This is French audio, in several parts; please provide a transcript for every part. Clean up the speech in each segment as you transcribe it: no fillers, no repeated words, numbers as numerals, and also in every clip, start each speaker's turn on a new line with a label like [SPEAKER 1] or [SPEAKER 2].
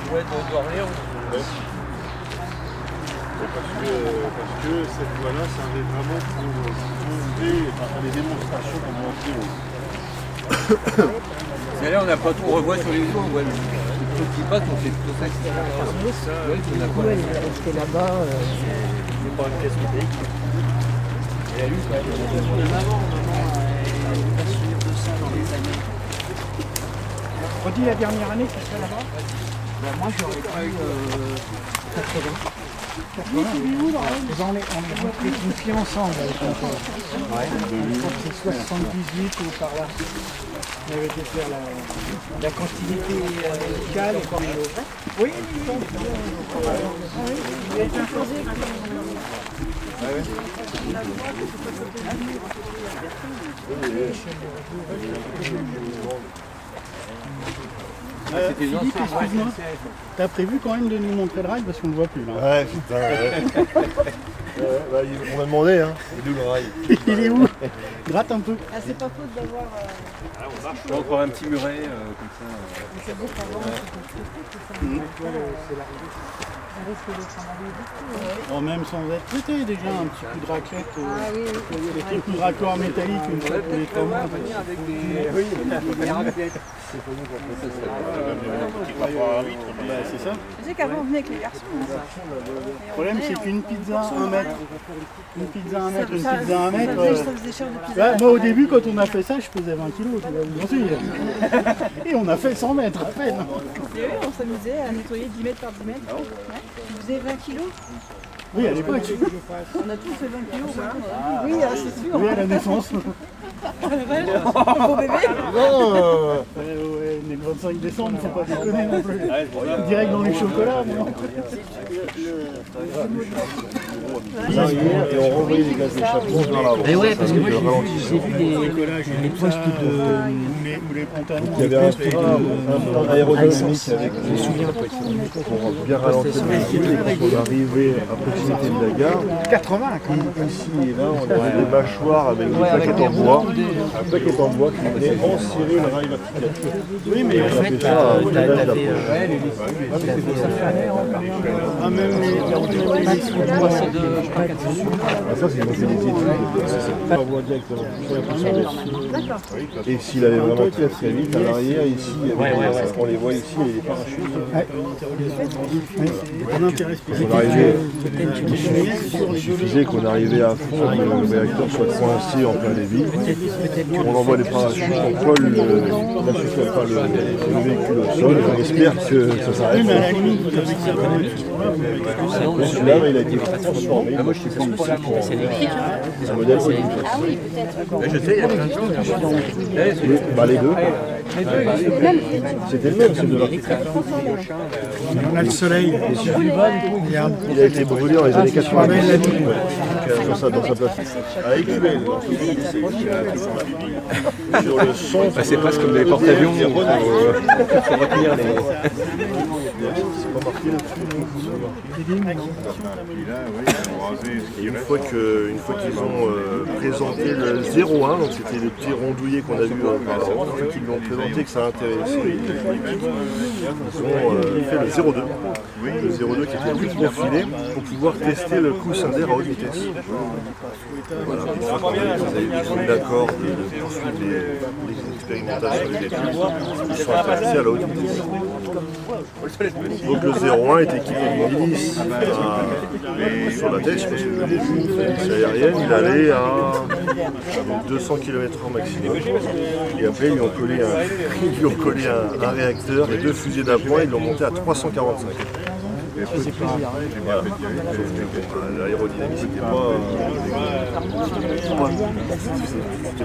[SPEAKER 1] voie d'Orléans.
[SPEAKER 2] Ouais. Parce que cette voie-là servait vraiment pour prouver, faire des démonstrations pour montrer aux...
[SPEAKER 1] Mais là, on n'a pas trop revoit sur les eaux, on voit le truc qui passe, on fait plutôt ça.
[SPEAKER 3] Il est resté là-bas.
[SPEAKER 2] C'est pas une pièce métallique.
[SPEAKER 1] Et la lutte,
[SPEAKER 3] Maman, elle va souvenir de ça dans les années.
[SPEAKER 4] Redis la dernière année qu'il serait là-bas.
[SPEAKER 3] Moi, j'aurais pris 80.
[SPEAKER 4] Oui, c'est où là? On est rentrés une fille ensemble avec mon père. Je crois que c'est 78 ou par là. On avait été faire la continuité musicale et comme l'autre. Oui, il a été imposé. Philippe, excuse-moi, t'as prévu quand même de nous montrer le rail parce qu'on ne le voit plus là.
[SPEAKER 2] Ouais, putain, ouais. Bah, on m'a demandé, hein. Il est où le rail?
[SPEAKER 4] Il est où? Gratte un peu.
[SPEAKER 5] Ah, c'est pas faute d'avoir.
[SPEAKER 1] je vais encore un petit muret comme ça.
[SPEAKER 5] C'est beau qu'avant, ça risque d'être un beaucoup.
[SPEAKER 4] Oh, même sans être traité, déjà un petit coup de raclette.
[SPEAKER 5] Ah oui, oui.
[SPEAKER 4] Des petits coups de raccord métallique une fois tous les 3 mois. C'est ça.
[SPEAKER 5] Tu sais qu'avant on venait avec les garçons.
[SPEAKER 4] Le problème c'est qu'une pizza 1 mètre, une pizza 1 mètre, une pizza 1 mètre.
[SPEAKER 5] Ça faisait cher de pizza.
[SPEAKER 4] Moi au début quand on a fait ça je pesais 20 kilos, tu vas vous en dire. Et on a fait 100 mètres à peine.
[SPEAKER 5] Et oui, on s'amusait à nettoyer 10 mètres par 10 mètres. Ouais. Tu faisais 20 kilos.
[SPEAKER 4] Oui à l'époque.
[SPEAKER 5] On a tous fait 20 kilos. Oui, c'est sûr.
[SPEAKER 4] Oui à la naissance.
[SPEAKER 5] Beau bébé.
[SPEAKER 4] Non ouais, le 25 décembre, faut pas déconner non plus. Direct dans les chocolats, moi.
[SPEAKER 2] Et on renvoyait les gaz d'échappement vers l'avant.
[SPEAKER 3] Mais ouais, parce que moi j'ai vu
[SPEAKER 4] Les postes de ou les pantalons.
[SPEAKER 2] Il y avait un frein aérodynamique avec
[SPEAKER 3] Je me souviens pas.
[SPEAKER 2] pour bien ralentir le véhicule et quand on arrivait à proximité de la gare,
[SPEAKER 4] 80 quand même.
[SPEAKER 2] ici et là, on avait des mâchoires avec des plaquettes en bois. Un paquet en bois qui venait enserrer le rail vertical.
[SPEAKER 4] Oui mais
[SPEAKER 2] On appelait ça un village d'approche.
[SPEAKER 4] ah, même les
[SPEAKER 2] Ça, c'est une des études. On voit directement. Et s'il allait vraiment très très vite, à l'arrière, ici, on les voit ici, il y a des parachutes.
[SPEAKER 4] un intérêt spécifique.
[SPEAKER 2] On arrivait, il suffisait qu'on arrivait à fond, que le réacteur soit coincé en plein débit. On envoie des parachutes, on colle le véhicule au sol, on espère que ça s'arrête.
[SPEAKER 4] Mais à la limite, vous avez
[SPEAKER 2] Celui-là, il a été transformé.
[SPEAKER 1] Moi, je suis pour
[SPEAKER 3] C'est électrique.
[SPEAKER 2] C'est un modèle Olympus.
[SPEAKER 5] Ah oui, peut-être.
[SPEAKER 1] Je sais, il y a plein de choses.
[SPEAKER 2] Bah, les deux. C'était le même, celui-là.
[SPEAKER 4] on a le soleil.
[SPEAKER 2] Il a été brûlé dans les années 90. Sur ça, dans sa place. Avec QL. Sur le son.
[SPEAKER 1] C'est presque comme des porte-avions pour retenir les.
[SPEAKER 2] C'est pas marqué là-dessus. Une fois qu'ils ont présenté le 01, donc c'était le petit rondouillet qu'on a vu auparavant, une fois qu'ils l'ont présenté que ça a intéressé, ils ont fait le 02. Le 02 qui était plus profilé pour pouvoir tester le coussin d'air à haute vitesse. Voilà, une fois qu'on a eu l'accord de poursuivre les expérimentations et les études, ils sont intéressés à la haute vitesse. Donc le 01 est équipé d'une hélice sur la tête, je sais pas si vous l'avez vu, l'hélice aérienne, il allait à 200 km/h maximum. Et après ils lui ont collé un réacteur et 2 fusées d'appoint, ils l'ont monté à 345. Voilà. L'aérodynamique c'était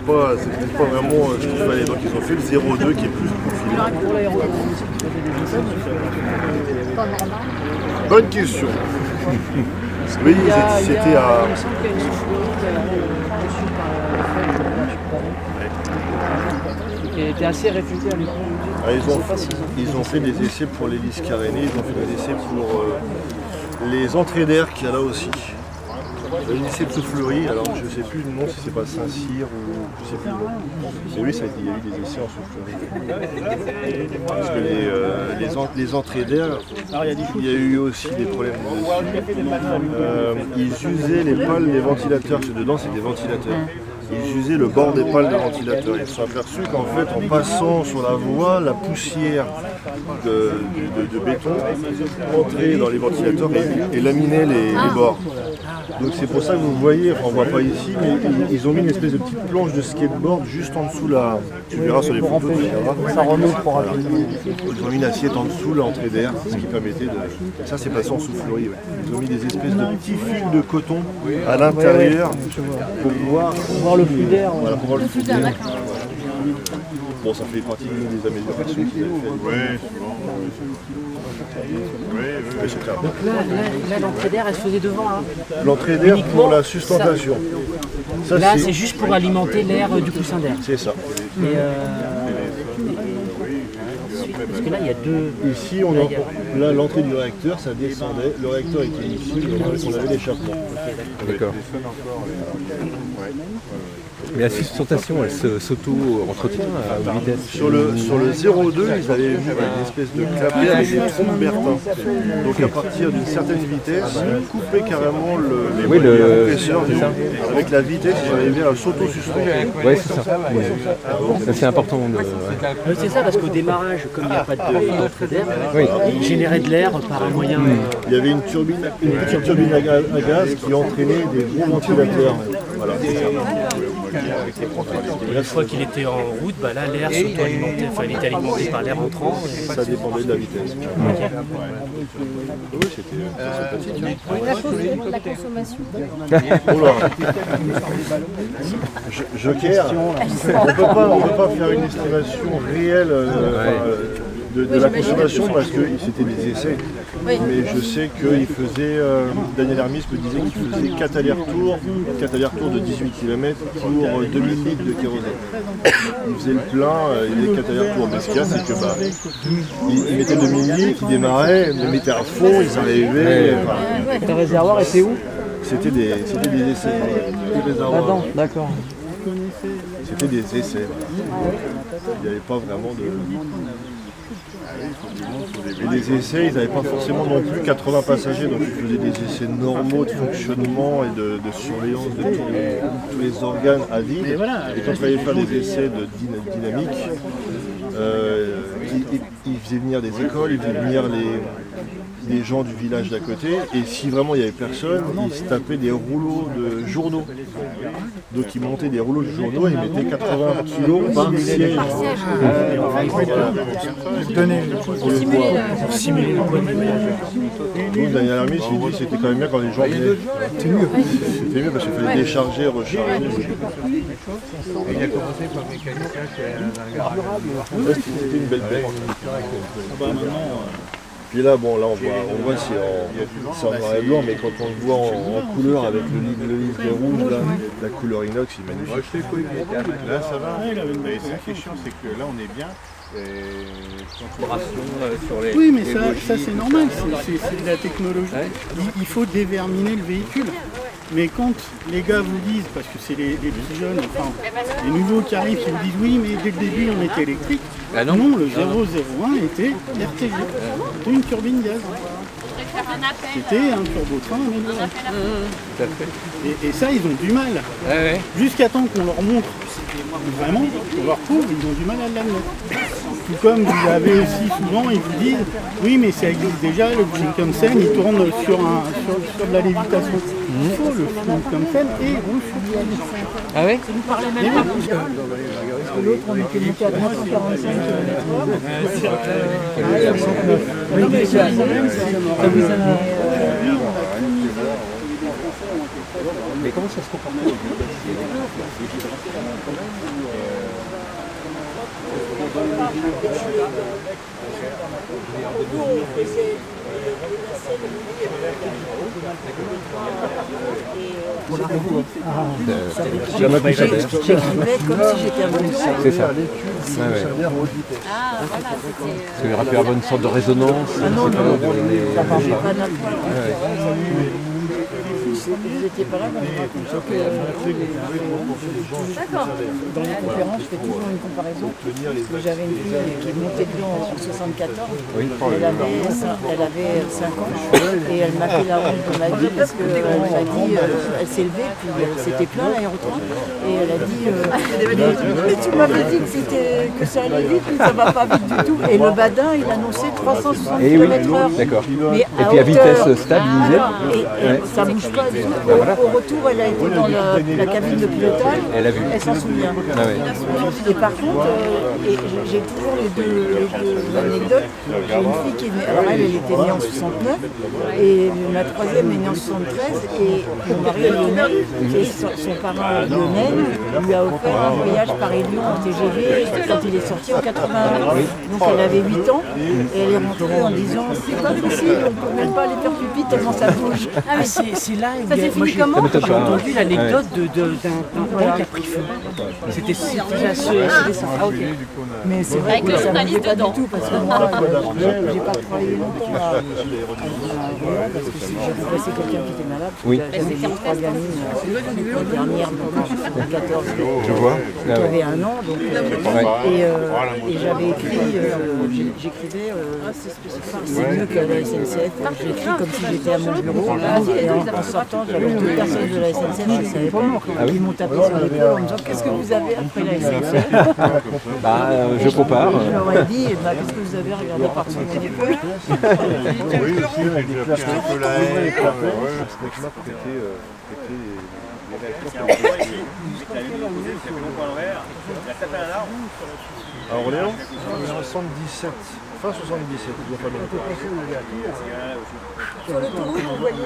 [SPEAKER 2] pas vraiment ce qu'il fallait. Donc ils ont fait le 02 qui est plus profilé. Bonne question. Oui, c'était à.
[SPEAKER 3] Qui était assez réputé à l'époque.
[SPEAKER 2] Ah, ils ont fait des essais pour l'hélice carénée, ils ont fait des essais pour les entrées d'air qu'il y a là aussi. Le lycée de Soufflerie, alors je ne sais plus le nom, si c'est pas Saint-Cyr ou je ne sais plus le nom. Mais oui, il y a eu des essais en soufflerie. Parce que les entrées d'air, il y a eu aussi des problèmes dessus. Ils usaient les pales des ventilateurs, parce que dedans c'est des ventilateurs. Ils usaient le bord des pales de ventilateur. Ils se sont aperçus qu'en fait, en passant sur la voie, la poussière de béton entrait dans les ventilateurs et laminait les bords. Donc c'est pour ça que vous voyez, enfin on ne voit pas ici, mais ils ont mis une espèce de petite planche de skateboard juste en dessous là. Tu verras sur les photos, ça remonte pour rapidement. Ils ont mis une assiette en dessous l'entrée d'air, ce qui permettait de. Ça c'est passé en soufflerie. Ouais. Ils ont mis des espèces de petits fils de coton à l'intérieur pour pouvoir
[SPEAKER 3] voir le flux d'air.
[SPEAKER 2] Voilà, pour voir le flux d'air. Bon, ça fait partie des améliorations qu'ils avaient faites.
[SPEAKER 6] Oui,
[SPEAKER 2] C'est clair.
[SPEAKER 3] Donc là l'entrée d'air, elle se faisait devant. Hein.
[SPEAKER 2] L'entrée d'air pour la sustentation. Ça,
[SPEAKER 3] là, c'est juste pour alimenter l'air du coussin d'air.
[SPEAKER 2] C'est ça.
[SPEAKER 3] Parce que là, il y a deux...
[SPEAKER 2] Ici, là, l'entrée du réacteur, ça descendait. Le réacteur était ici, on avait l'échappement.
[SPEAKER 1] D'accord. Mais la sustentation, elle s'auto-entretient à vitesse.
[SPEAKER 2] Sur le 0,2, ils avaient mis une espèce de clapet avec des trompes Bertin. Donc à partir d'une certaine vitesse, ils coupaient carrément les compresseurs avec la vitesse, ils arrivaient à s'auto-suspendre.
[SPEAKER 1] Oui, c'est ça. Ça, c'est important.
[SPEAKER 3] C'est ça, parce qu'au démarrage, comme il n'y a pas d'entrée d'air, il générait de l'air par un moyen...
[SPEAKER 2] Il y avait une petite turbine à gaz qui entraînait des gros ventilateurs. Voilà.
[SPEAKER 3] Une fois qu'il était en route, là l'air s'auto-alimentait, enfin il était alimenté par l'air entrant.
[SPEAKER 2] Ça dépendait de la vitesse. Oui, c'était sympathique.
[SPEAKER 5] La consommation.
[SPEAKER 2] Joker, on ne peut pas faire une estimation réelle de la consommation parce que c'était des essais.
[SPEAKER 5] Oui.
[SPEAKER 2] Mais je sais qu'il faisait, Daniel Hermis me disait qu'il faisait 4 allers-retours de 18 km pour 2000 litres de kérosène. Il faisait le plein, il faisait 4 allers-retours. Mais ce qu'il y a, c'est que il mettait 2000 litres, il démarrait, il le mettait à fond, ils arrivaient.
[SPEAKER 3] Le réservoir était où?
[SPEAKER 2] C'était des essais.
[SPEAKER 3] Là-dedans, d'accord.
[SPEAKER 2] C'était des essais. Il n'y avait pas vraiment de... Et les essais, ils n'avaient pas forcément non plus 80 passagers, donc ils faisaient des essais normaux de fonctionnement et de surveillance de tous les organes à vide. Et quand il fallait faire des essais de dynamique, ils faisaient venir des écoles, ils faisaient venir les gens du village d'à côté, et si vraiment il n'y avait personne, ils se tapaient des rouleaux de journaux. Donc ils montaient des rouleaux de journaux et ils mettaient 80 kilos par siège.
[SPEAKER 4] Pour simuler le poids des voyageurs.
[SPEAKER 2] Donc Daniel Hermis, il dit que c'était quand même bien quand les gens venaient. C'était mieux parce qu'il fallait décharger, recharger.
[SPEAKER 1] Il a commencé par mécanique dans le garage.
[SPEAKER 2] C'était une belle bête. Puis là, bon, là on voit c'est en noir et blanc, mais quand on le voit en couleur avec le livret rouge, là, la couleur inox, c'est magnifique.
[SPEAKER 6] Là, ça va. Mais ce qui est chiant, c'est que là, on est bien.
[SPEAKER 4] Oui, mais ça c'est normal, c'est de la technologie. Il faut déverminer le véhicule. Mais quand les gars vous disent, parce que c'est les plus jeunes, enfin les nouveaux qui arrivent, qui vous disent oui, mais dès le début on était électrique. Non, le 001 était RTG, c'était une turbine gaz. C'était un turbotrain amélioré. Et ça, ils ont du mal. Jusqu'à temps qu'on leur montre vraiment, qu'on leur prouve, ils ont du mal à l'admettre. Tout comme vous avez aussi souvent, ils vous disent oui, mais ça existe déjà, le Shinkansen, il tourne sur de la lévitation. Il faut le Shinkansen et roule sur de la lévitation.
[SPEAKER 3] Ah oui?
[SPEAKER 5] Vous parlez même pas.
[SPEAKER 3] L'autre, on était monté à 345 km/h.
[SPEAKER 1] Mais comment ça se comporte?
[SPEAKER 3] J'écrivais comme si j'étais à mon lycée.
[SPEAKER 1] C'est ça. Parce qu'il aurait pu avoir une sorte de résonance.
[SPEAKER 3] Ah non, non, j'ai pas
[SPEAKER 7] vous étiez pas là, mais je raconte que dans les conférences, je fais toujours une comparaison. Parce que j'avais une fille qui est montée de Lyon en 74. Elle avait 5 ans et elle m'a fait la honte de ma vie parce qu'elle m'a dit, elle s'est levée, puis c'était plein l'aéroport. Et elle a dit, mais tu m'avais dit que ça allait vite, mais ça va pas vite du tout. Et le badin, il annonçait 360 km/h.
[SPEAKER 8] D'accord.
[SPEAKER 7] Et
[SPEAKER 8] puis à vitesse stable, vous disiez
[SPEAKER 7] et ça bouge pas du tout. Au retour, elle a été dans la cabine de pilotage.
[SPEAKER 8] Elle a vu.
[SPEAKER 7] Elle s'en souvient.
[SPEAKER 8] Ah ouais.
[SPEAKER 7] Et par contre, j'ai toujours les deux anecdotes. J'ai une fille qui est née, alors elle était née en 69, et ma troisième est née en 73, et mon mari est lyonnais, et son parent lyonnais lui a offert un voyage Paris-Lyon en TGV quand il est sorti en 81. Donc elle avait 8 ans, et elle est rentrée en disant c'est pas possible, on peut même pas aller faire pipi tellement ça bouge.
[SPEAKER 3] Ah, mais c'est là où
[SPEAKER 5] Ça s'est fini comment?
[SPEAKER 3] j'ai entendu l'anecdote d'un qui a pris feu. C'était ça. Ah, ok.
[SPEAKER 7] Mais c'est vrai que ça ne me pas du tout parce que moi, j'ai pas travaillé longtemps à parce que j'ai remplacé quelqu'un qui était malade.
[SPEAKER 8] Oui.
[SPEAKER 7] J'avais mis 3 gamines la dernière, donc en 14,
[SPEAKER 8] Je vois.
[SPEAKER 7] qui avait 1 an. Donc, et j'avais écrit, j'écrivais, c'est mieux qu'à la SNCF. J'ai écrit comme si j'étais à mon bureau. Et en sortant, j'avais 2 personnes de la SNCF, je ne savais pas, qui m'ont tapé sur l'épaule en me disant qu'est-ce que vous avez après la SNCF?
[SPEAKER 8] Je compare.
[SPEAKER 7] Je leur ai dit, qu'est-ce que vous avez regardé par-dessus mon épaule?
[SPEAKER 2] Oui, aussi, avec des plaques de la haie, à Orléans, 77, fin 77, il n'y a pas longtemps.
[SPEAKER 7] Sur l'autoroute, vous voyez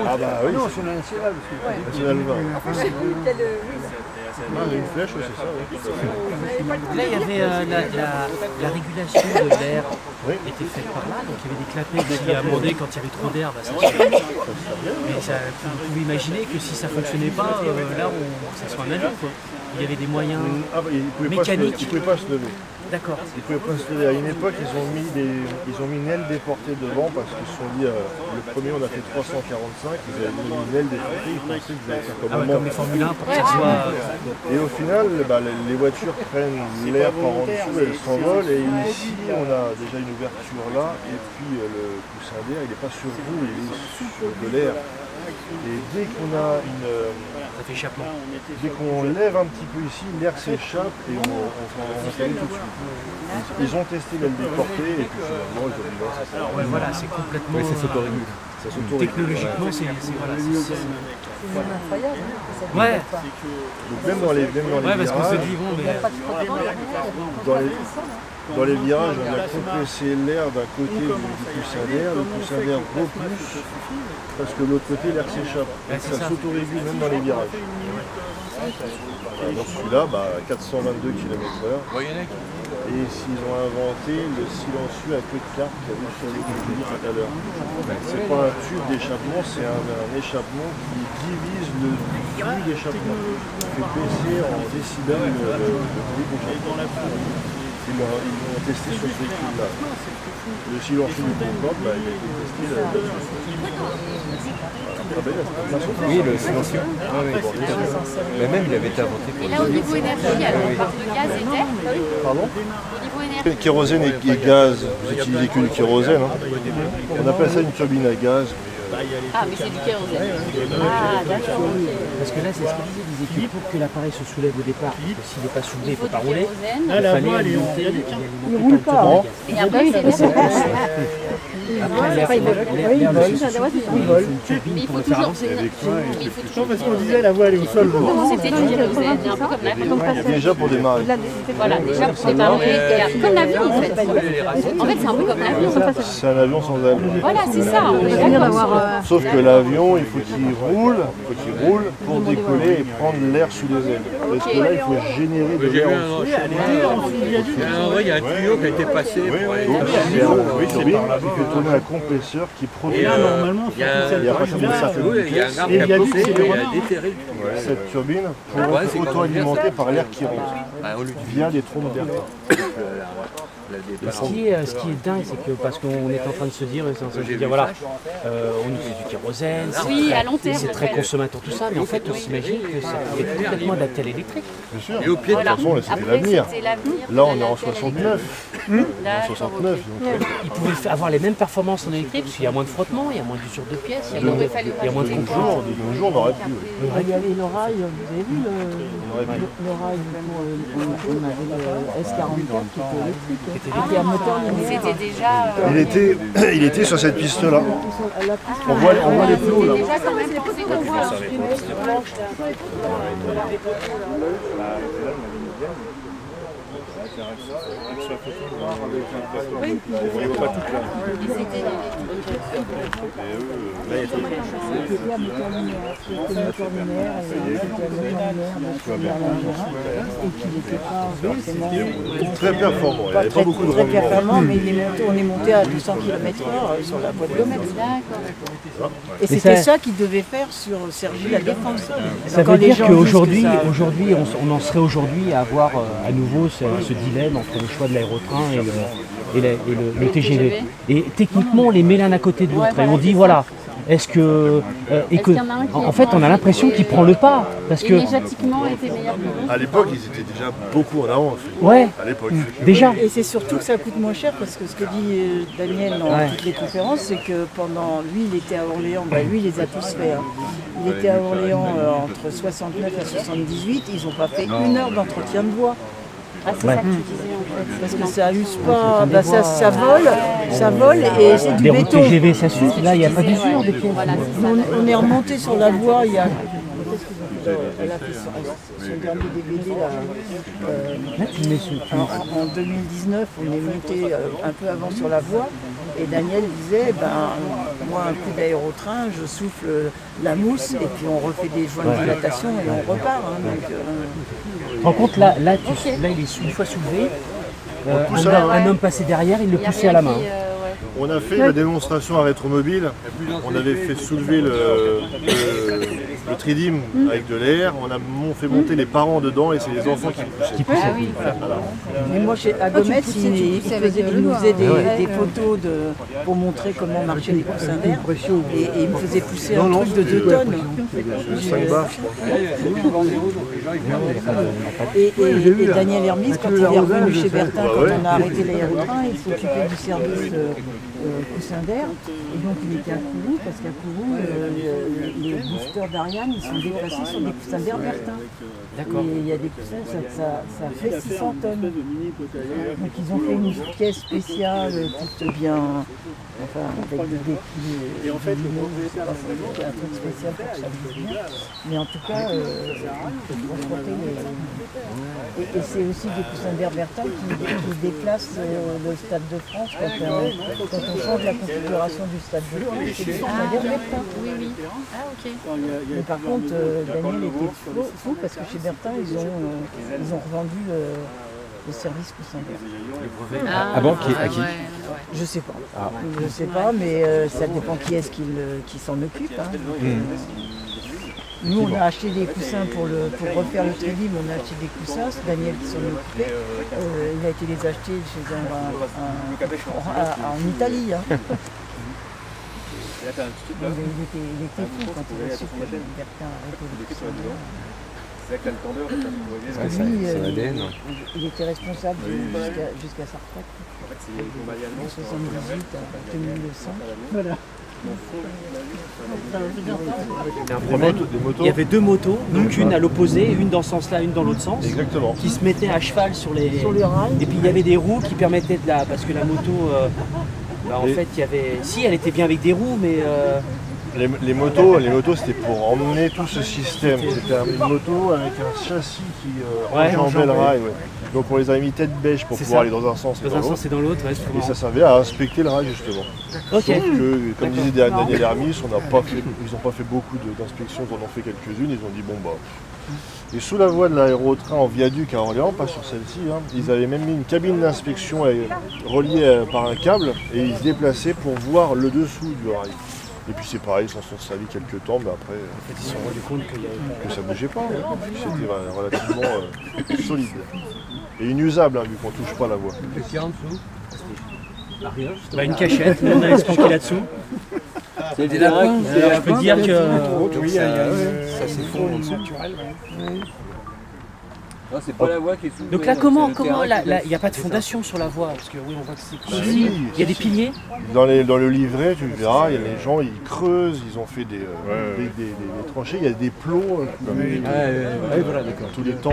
[SPEAKER 2] Ah bah oui,
[SPEAKER 4] Non, sur la nationale.
[SPEAKER 2] National 20.
[SPEAKER 7] je sais plus quel...
[SPEAKER 2] Une flèche, c'est ça, oui.
[SPEAKER 3] Là, il y avait la régulation de l'air était faite par là, donc il y avait des clapets qui amendaient quand il y avait trop d'air, ça se fait. Mais vous pouvez imaginer que si ça ne fonctionnait pas, là, ça soit un avion, quoi. Il y avait des moyens mécaniques.
[SPEAKER 2] Ils ne pouvaient pas se lever.
[SPEAKER 3] D'accord.
[SPEAKER 2] Ils pouvaient pas se lever. À une époque, ils ont mis une aile déportée devant parce qu'ils se sont dit, le premier on a fait 345, ils avaient mis une aile déportée, ils pensaient qu'ils allaient faire
[SPEAKER 3] Comme les Formule 1 pour que ça soit...
[SPEAKER 2] Et au final, les voitures prennent l'air par en dessous, elles s'envolent, et ici on a déjà une ouverture là, et puis le coussin d'air, il n'est pas sur vous, il est sur de l'air. Et dès qu'on a
[SPEAKER 3] Ça fait échappement.
[SPEAKER 2] dès qu'on lève un petit peu ici, l'air s'échappe et on s'en tout de suite. Ils ont testé l'aile déportée et puis finalement ils ont dit non, ça sert à rien.
[SPEAKER 3] Voilà, c'est complètement...
[SPEAKER 8] ça s'autorégule.
[SPEAKER 2] Ça s'autorégule.
[SPEAKER 3] Technologiquement, c'est
[SPEAKER 7] incroyable.
[SPEAKER 3] Ouais.
[SPEAKER 2] Donc même dans les
[SPEAKER 3] Parce qu'on se
[SPEAKER 2] virages,
[SPEAKER 3] dit, bon, mais...
[SPEAKER 2] dans les virages, on a compressé l'air d'un côté du coussin d'air, le coussin d'air repousse parce que de l'autre côté l'air s'échappe. Donc ça s'autorégule même dans les virages. Dans celui-là, 422 km/h. Et s'ils ont inventé le silencieux à queue de carte qu'il y avait sur les côtés tout à l'heure. C'est pas un tube d'échappement, c'est un échappement qui divise le flux d'échappement. Il fait baisser en décibels le bruit d'échappement. Ils l'ont testé sur ce véhicule-là. Le silencieux du Concorde, il a été testé là-dessus.
[SPEAKER 8] Oui, le silencieux. Mais même, il avait été inventé pour...
[SPEAKER 9] Et là, au niveau énergie, il y a la part de gaz et d'air.
[SPEAKER 2] Pardon?
[SPEAKER 9] Au niveau énergie.
[SPEAKER 2] Kérosène et gaz, vous n'utilisez que du kérosène. On appelle ça une turbine à gaz.
[SPEAKER 9] Ah, mais c'est du kérosène.
[SPEAKER 3] Ah, d'accord. Parce que là, c'est ce qu'il disait que pour que l'appareil se soulève au départ, parce que s'il n'est pas soulevé, il ne peut pas rouler. Il fallait alimenter et alimenter
[SPEAKER 7] Il ne roule pas.
[SPEAKER 9] Et après, c'est
[SPEAKER 3] Après, l'air il vole. Une turbine pour le faire avancer.
[SPEAKER 4] Parce qu'on disait la voie elle est au sol.
[SPEAKER 9] C'était du kérosène, un peu comme l'avion.
[SPEAKER 2] Déjà pour démarrer.
[SPEAKER 9] Voilà, déjà pour démarrer, comme l'avion en fait. En fait, c'est un peu comme l'avion.
[SPEAKER 2] C'est un avion sans avion.
[SPEAKER 9] Voilà, c'est ça. On est d'accord d'avoir.
[SPEAKER 2] Sauf que l'avion, il faut qu'il roule pour décoller et prendre l'air sous les ailes. Parce que là, il faut générer de
[SPEAKER 1] J'ai
[SPEAKER 2] l'air
[SPEAKER 1] eu
[SPEAKER 2] en dessous.
[SPEAKER 1] il y a un tuyau qui a été passé pour aller
[SPEAKER 2] Donc, c'est une turbine qui fait tourner un compresseur qui produit.
[SPEAKER 4] Normalement,
[SPEAKER 1] il y a
[SPEAKER 2] Et à partir d'une certaine
[SPEAKER 1] il y a un
[SPEAKER 2] vitesse,
[SPEAKER 1] arbre qui a poussé et il a déterré.
[SPEAKER 2] cette turbine pour être auto-alimentée par l'air qui rentre via des trompes d'air.
[SPEAKER 3] Ce qui est dingue, c'est que parce qu'on est en train de se dire, voilà, on utilise du kérosène,
[SPEAKER 9] Oui, à long terme.
[SPEAKER 3] c'est très consommateur tout ça, mais en fait on s'imagine que ça peut être complètement adapté à l'électrique.
[SPEAKER 2] Bien sûr.
[SPEAKER 1] Et au pied,
[SPEAKER 2] De toute façon, là, c'était
[SPEAKER 9] Après,
[SPEAKER 2] l'avenir.
[SPEAKER 9] c'était l'avenir.
[SPEAKER 2] Là, on est en
[SPEAKER 9] La télé
[SPEAKER 2] 69. En 69. Donc,
[SPEAKER 3] Ils pouvaient avoir les mêmes performances en électrique, parce qu'il y a moins de frottement, il y a moins d'usure de pièces, il y a
[SPEAKER 9] Il
[SPEAKER 3] moins
[SPEAKER 9] aurait
[SPEAKER 3] de,
[SPEAKER 9] fallu
[SPEAKER 3] il y a moins de
[SPEAKER 9] rajouter
[SPEAKER 3] concurrence.
[SPEAKER 2] de nos jours, on aurait pu. Oui.
[SPEAKER 7] Il y avait le rail, vous avez vu le rail on avait le S44 qui était électrique, qui était un moteur linéaire.
[SPEAKER 9] C'était déjà.
[SPEAKER 2] Il était sur cette piste-là. On voit les plots là.
[SPEAKER 9] Déjà quand même pensé comme ça.
[SPEAKER 7] C'était un moteur linéaire, c'était un moteur linéaire et qu'il n'était pas forcément
[SPEAKER 2] Très performant. Il n'y
[SPEAKER 7] pas
[SPEAKER 2] avait pas beaucoup de
[SPEAKER 7] très
[SPEAKER 2] rendement.
[SPEAKER 7] performant, mais on est monté à 200 km/h sur la voie de Gomez. Et c'était ça qu'il devait faire sur Cergy la Défense.
[SPEAKER 3] Ça
[SPEAKER 7] Quand
[SPEAKER 3] veut
[SPEAKER 7] les
[SPEAKER 3] dire
[SPEAKER 7] gens
[SPEAKER 3] qu'aujourd'hui,
[SPEAKER 7] disent que ça-
[SPEAKER 3] aujourd'hui, on en serait aujourd'hui à avoir à nouveau ce dilemme entre le choix de l'aérotrain et le TGV. Et techniquement, on les met l'un à côté de l'autre et on dit voilà. Est-ce que,
[SPEAKER 9] qu'il y en a un qui
[SPEAKER 3] en
[SPEAKER 9] est
[SPEAKER 3] fait, on a l'impression qu'il prend le pas parce que
[SPEAKER 9] Énergétiquement, était meilleur que nous.
[SPEAKER 2] À l'époque, ils étaient déjà beaucoup en avance.
[SPEAKER 3] ouais,
[SPEAKER 2] À l'époque.
[SPEAKER 3] déjà.
[SPEAKER 7] Et c'est surtout que ça coûte moins cher parce que ce que dit Daniel dans
[SPEAKER 3] Ouais.
[SPEAKER 7] toutes les conférences, c'est que pendant, lui il était à Orléans, lui il les a tous fait. Hein. Il était à Orléans entre 69 et 78, ils n'ont pas fait une heure d'entretien de voie.
[SPEAKER 9] Ah, c'est ça que tu disais en fait.
[SPEAKER 7] Parce que ça use pas, ça vole et c'est du
[SPEAKER 3] Des routes
[SPEAKER 7] béton.
[SPEAKER 3] TGV, ça suffit. Là, il n'y a pas d'usure des pièces.
[SPEAKER 9] Voilà, c'est ça.
[SPEAKER 7] On est remonté sur la voie il y a. Elle a fait son dernier DVD là.
[SPEAKER 3] Là, tu mets ce-
[SPEAKER 7] En 2019, on est monté un peu avant sur la voie et Daniel disait moi un coup d'aérotrain, je souffle la mousse et puis on refait des joints de dilatation et on repart. Hein, donc,
[SPEAKER 3] Tu te rends compte, là, il est une fois soulevé. Un homme passé derrière, il le
[SPEAKER 9] Il y a
[SPEAKER 3] poussait
[SPEAKER 9] rien
[SPEAKER 3] à la main.
[SPEAKER 9] qui, ouais.
[SPEAKER 2] On a fait la démonstration à Rétromobile. On avait fait soulever le tridim avec de l'air. On a fait monter les parents dedans et c'est les enfants qui poussaient.
[SPEAKER 9] Ah oui.
[SPEAKER 7] mais moi à Gomez, il nous faisait des photos pour montrer comment marchaient les coussins d'air et il me faisait pousser un truc de 2 tonnes.
[SPEAKER 2] 5 bars.
[SPEAKER 7] Et Daniel Hermis, quand il est revenu chez Bertin, quand on a arrêté l'aérotrain, il s'occupait du service coussin d'air. Et donc il était à Kourou, parce qu'à Kourou, les boosters d'Ariane, ils sont déplacés sur des coussins d'air Bertin.
[SPEAKER 3] D'accord.
[SPEAKER 7] Et il y a des coussins, ça fait 600 tonnes. Donc ils ont fait une pièce spéciale, toute bien, enfin avec des et en fait, un truc spécial pour que ça bouge bien. Mais en tout cas, et c'est aussi des coussins d'air Bertin qui déplacent le Stade de France quand on change la configuration du Stade de France. C'est des coussins d'air Bertin.
[SPEAKER 9] Oui, oui. Ah, ok.
[SPEAKER 7] Mais par contre, Daniel était fou parce que chez Bertin, ils ont revendu le service coussin d'air.
[SPEAKER 8] Ah bon, à qui?
[SPEAKER 7] Je sais pas. Je sais pas, mais ça dépend qui est-ce qui s'en occupe. Hein. Nous, on a acheté des coussins pour refaire le tridim, on a acheté des coussins, c'est Daniel qui s'en occupait. Il a été les acheter chez en Italie. Hein. Donc, il était fou quand il a su que Bertin arrêtait les coussins d'air. Parce que lui, il était responsable jusqu'à sa retraite. En 78 à 2009. Voilà.
[SPEAKER 3] Il y a un problème. Il y avait 2 motos, donc une à l'opposé, une dans ce sens-là, une dans l'autre sens,
[SPEAKER 2] Exactement.
[SPEAKER 3] qui se mettaient à cheval sur les
[SPEAKER 7] rails.
[SPEAKER 3] Et puis il y avait des roues qui permettaient de la. Parce que la moto, en fait, il y avait. Si, elle était bien avec des roues, mais.
[SPEAKER 2] Les motos, c'était pour emmener tout ce système. C'était une moto avec un châssis qui enjambait le rail. Ouais. Donc on les a mis tête bêche pour pouvoir aller dans un sens et
[SPEAKER 3] dans un sens et dans l'autre, ouais,
[SPEAKER 2] et ça servait à inspecter le rail justement.
[SPEAKER 3] Ok.
[SPEAKER 2] Sauf que, comme disait Daniel Hermis, ils n'ont pas fait beaucoup d'inspections, ils en ont fait quelques-unes, ils ont dit bon bah. Et sous la voie de l'aérotrain en viaduc à Orléans, pas sur celle-ci, hein, ils avaient même mis une cabine d'inspection reliée par un câble et ils se déplaçaient pour voir le dessous du rail. Et puis c'est pareil, ils s'en sont servis quelques temps, mais après
[SPEAKER 3] En fait, ils se sont rendus compte qu'il y avait
[SPEAKER 2] que ça bougeait pas. C'était relativement solide. Et inusable, hein, vu qu'on touche pas la voie.
[SPEAKER 1] Qu'est-ce qu'il y a en dessous?
[SPEAKER 3] bah, une cachette, nous on allait se planquer là-dessous.
[SPEAKER 1] C'est des lapins.
[SPEAKER 3] Alors, je peux dire que
[SPEAKER 4] Oui, il y a
[SPEAKER 8] ça s'effondre en dessous.
[SPEAKER 4] naturel.
[SPEAKER 1] Non, c'est pas la voie qui est sous.
[SPEAKER 3] donc là, comment il n'y a pas de fondation sur la voie, parce que oui, on voit que c'est
[SPEAKER 2] Si,
[SPEAKER 3] il y a des piliers.
[SPEAKER 2] Dans le livret, tu verras, il y a les gens, ils creusent, ils ont fait des tranchées, il y a des plots
[SPEAKER 1] Voilà, d'accord.
[SPEAKER 2] tous les temps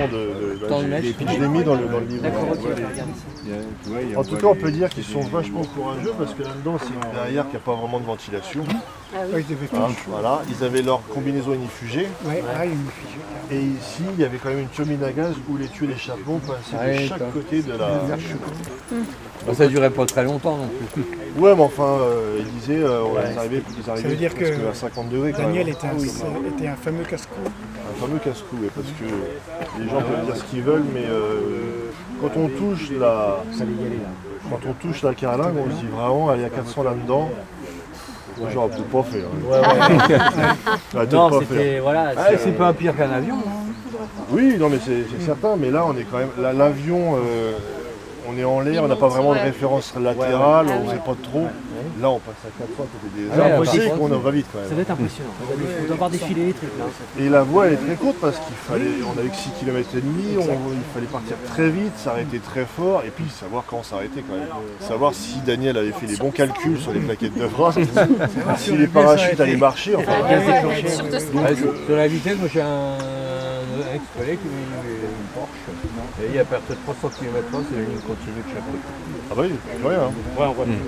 [SPEAKER 1] Temps de
[SPEAKER 2] de
[SPEAKER 1] mèche.
[SPEAKER 2] je l'ai mis dans le livret.
[SPEAKER 3] D'accord, ok, regarde ici.
[SPEAKER 2] En tout cas, on peut dire qu'ils sont vachement courageux parce que là-dedans, c'est une verrière qui n'a pas vraiment de ventilation.
[SPEAKER 4] Oui, ils avaient fait
[SPEAKER 2] Hein,
[SPEAKER 4] chaud.
[SPEAKER 2] voilà, ils avaient leur combinaison inifugée.
[SPEAKER 4] Ouais, là, il y a une figure.
[SPEAKER 2] Et ici, il y avait quand même une turbine à gaz où les tuyaux d'échappement passaient de
[SPEAKER 1] Ouais,
[SPEAKER 2] chaque
[SPEAKER 1] d'accord.
[SPEAKER 2] côté de la.
[SPEAKER 1] Bon, ça durait pas très longtemps non plus.
[SPEAKER 2] Ouais, mais enfin, ils disaient, ils arrivaient
[SPEAKER 4] veut dire
[SPEAKER 2] presque
[SPEAKER 4] que
[SPEAKER 2] à 50 degrés quand
[SPEAKER 4] Daniel
[SPEAKER 2] même.
[SPEAKER 4] était un fameux casse-cou.
[SPEAKER 2] Un fameux casse-cou, ouais, parce que les gens peuvent dire ce qu'ils veulent, mais quand on touche la carlingue, on se dit vraiment, elle est à 400 là-dedans. Genre, peut-être pas faire. Ouais,
[SPEAKER 3] Non,
[SPEAKER 2] pas
[SPEAKER 3] c'était
[SPEAKER 2] faire.
[SPEAKER 3] voilà.
[SPEAKER 1] C'est pas pire qu'un avion.
[SPEAKER 2] Oui, non, mais c'est certain, mais là, on est quand même. L'avion, on est en l'air, on n'a pas vraiment de référence latérale, on ne sait pas trop. Là, on passe à 4 fois à côté des arbres, on sait qu'on va vite quand
[SPEAKER 3] Ça
[SPEAKER 2] même.
[SPEAKER 3] doit être impressionnant. On doit avoir défilé les trucs là.
[SPEAKER 2] Et la voie elle est très courte parce qu'il fallait, on avait que 6 km et demi, il fallait partir très vite, s'arrêter très fort et puis savoir quand s'arrêter quand même. Savoir si Daniel avait fait les bons calculs sur les plaquettes de frein, si les parachutes allaient marcher, enfin.
[SPEAKER 1] Sur la vitesse, moi j'ai un ex-collègue qui m'a eu une Porsche. Et il y a à partir de 300 km/h, c'est la ligne continue de chaque côté.
[SPEAKER 2] Ah bah oui, plus rien. Hein.
[SPEAKER 3] Ouais, on voit plus.
[SPEAKER 2] Ouais,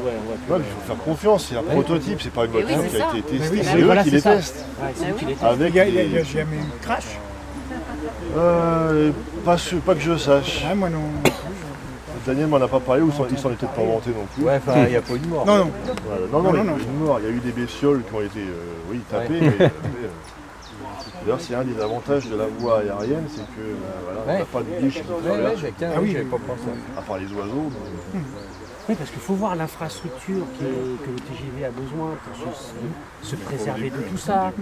[SPEAKER 2] mais il faut faire confiance, c'est un prototype, c'est pas une voiture
[SPEAKER 9] oui,
[SPEAKER 2] qui a été testée,
[SPEAKER 4] oui,
[SPEAKER 2] c'est eux
[SPEAKER 3] voilà,
[SPEAKER 2] qui
[SPEAKER 3] c'est
[SPEAKER 2] les
[SPEAKER 3] ça.
[SPEAKER 2] testent.
[SPEAKER 3] Ouais, c'est lui qui les
[SPEAKER 2] Avec
[SPEAKER 4] Il n'y a
[SPEAKER 2] les-
[SPEAKER 4] jamais eu de crash.
[SPEAKER 2] pas que je sache.
[SPEAKER 4] Ah, moi non.
[SPEAKER 2] Daniel m'en a pas parlé, ou il s'en est peut-être pas vanté non plus.
[SPEAKER 1] Ouais, enfin, il n'y a pas eu de mort.
[SPEAKER 4] Non, non.
[SPEAKER 2] Voilà. Non,
[SPEAKER 4] Non,
[SPEAKER 2] il y a
[SPEAKER 4] non,
[SPEAKER 2] pas eu de mort. Il y a eu des bestioles qui ont été tapées. Mais, d'ailleurs, c'est un des avantages de la voie aérienne, c'est que voilà, on n'a pas de biche qui traverse,
[SPEAKER 1] Ah oui, j'avais pas pensé.
[SPEAKER 2] à part les oiseaux. mais-
[SPEAKER 3] Oui, parce qu'il faut voir l'infrastructure que le TGV a besoin pour se préserver de tout ça,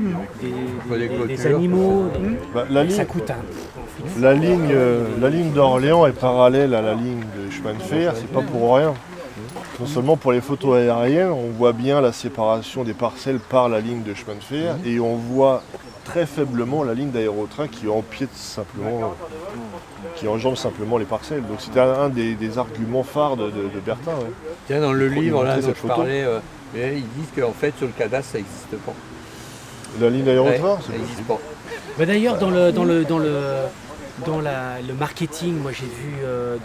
[SPEAKER 3] des
[SPEAKER 1] clôtures.
[SPEAKER 3] animaux.
[SPEAKER 2] Bah, la
[SPEAKER 3] Ça
[SPEAKER 2] ligne,
[SPEAKER 3] coûte un.
[SPEAKER 2] la ligne d'Orléans est parallèle à la ligne de chemin de fer, c'est pas pour rien. Non seulement pour les photos aériennes, on voit bien la séparation des parcelles par la ligne de chemin de fer et on voit très faiblement la ligne d'aérotrain qui empiète simplement, qui enjambe simplement les parcelles. Donc c'était un des arguments phares de Bertin. Ouais.
[SPEAKER 1] Tiens, dans le
[SPEAKER 2] Pour
[SPEAKER 1] livre là,
[SPEAKER 2] montrer
[SPEAKER 1] dont
[SPEAKER 2] cette
[SPEAKER 1] je
[SPEAKER 2] photo.
[SPEAKER 1] parlais, ils disent qu'en fait, sur le cadastre, ça n'existe pas.
[SPEAKER 2] La ligne d'aérotrain,
[SPEAKER 1] Ouais,
[SPEAKER 2] c'est
[SPEAKER 1] ça n'existe pas.
[SPEAKER 3] Bah d'ailleurs, dans le marketing, moi j'ai vu,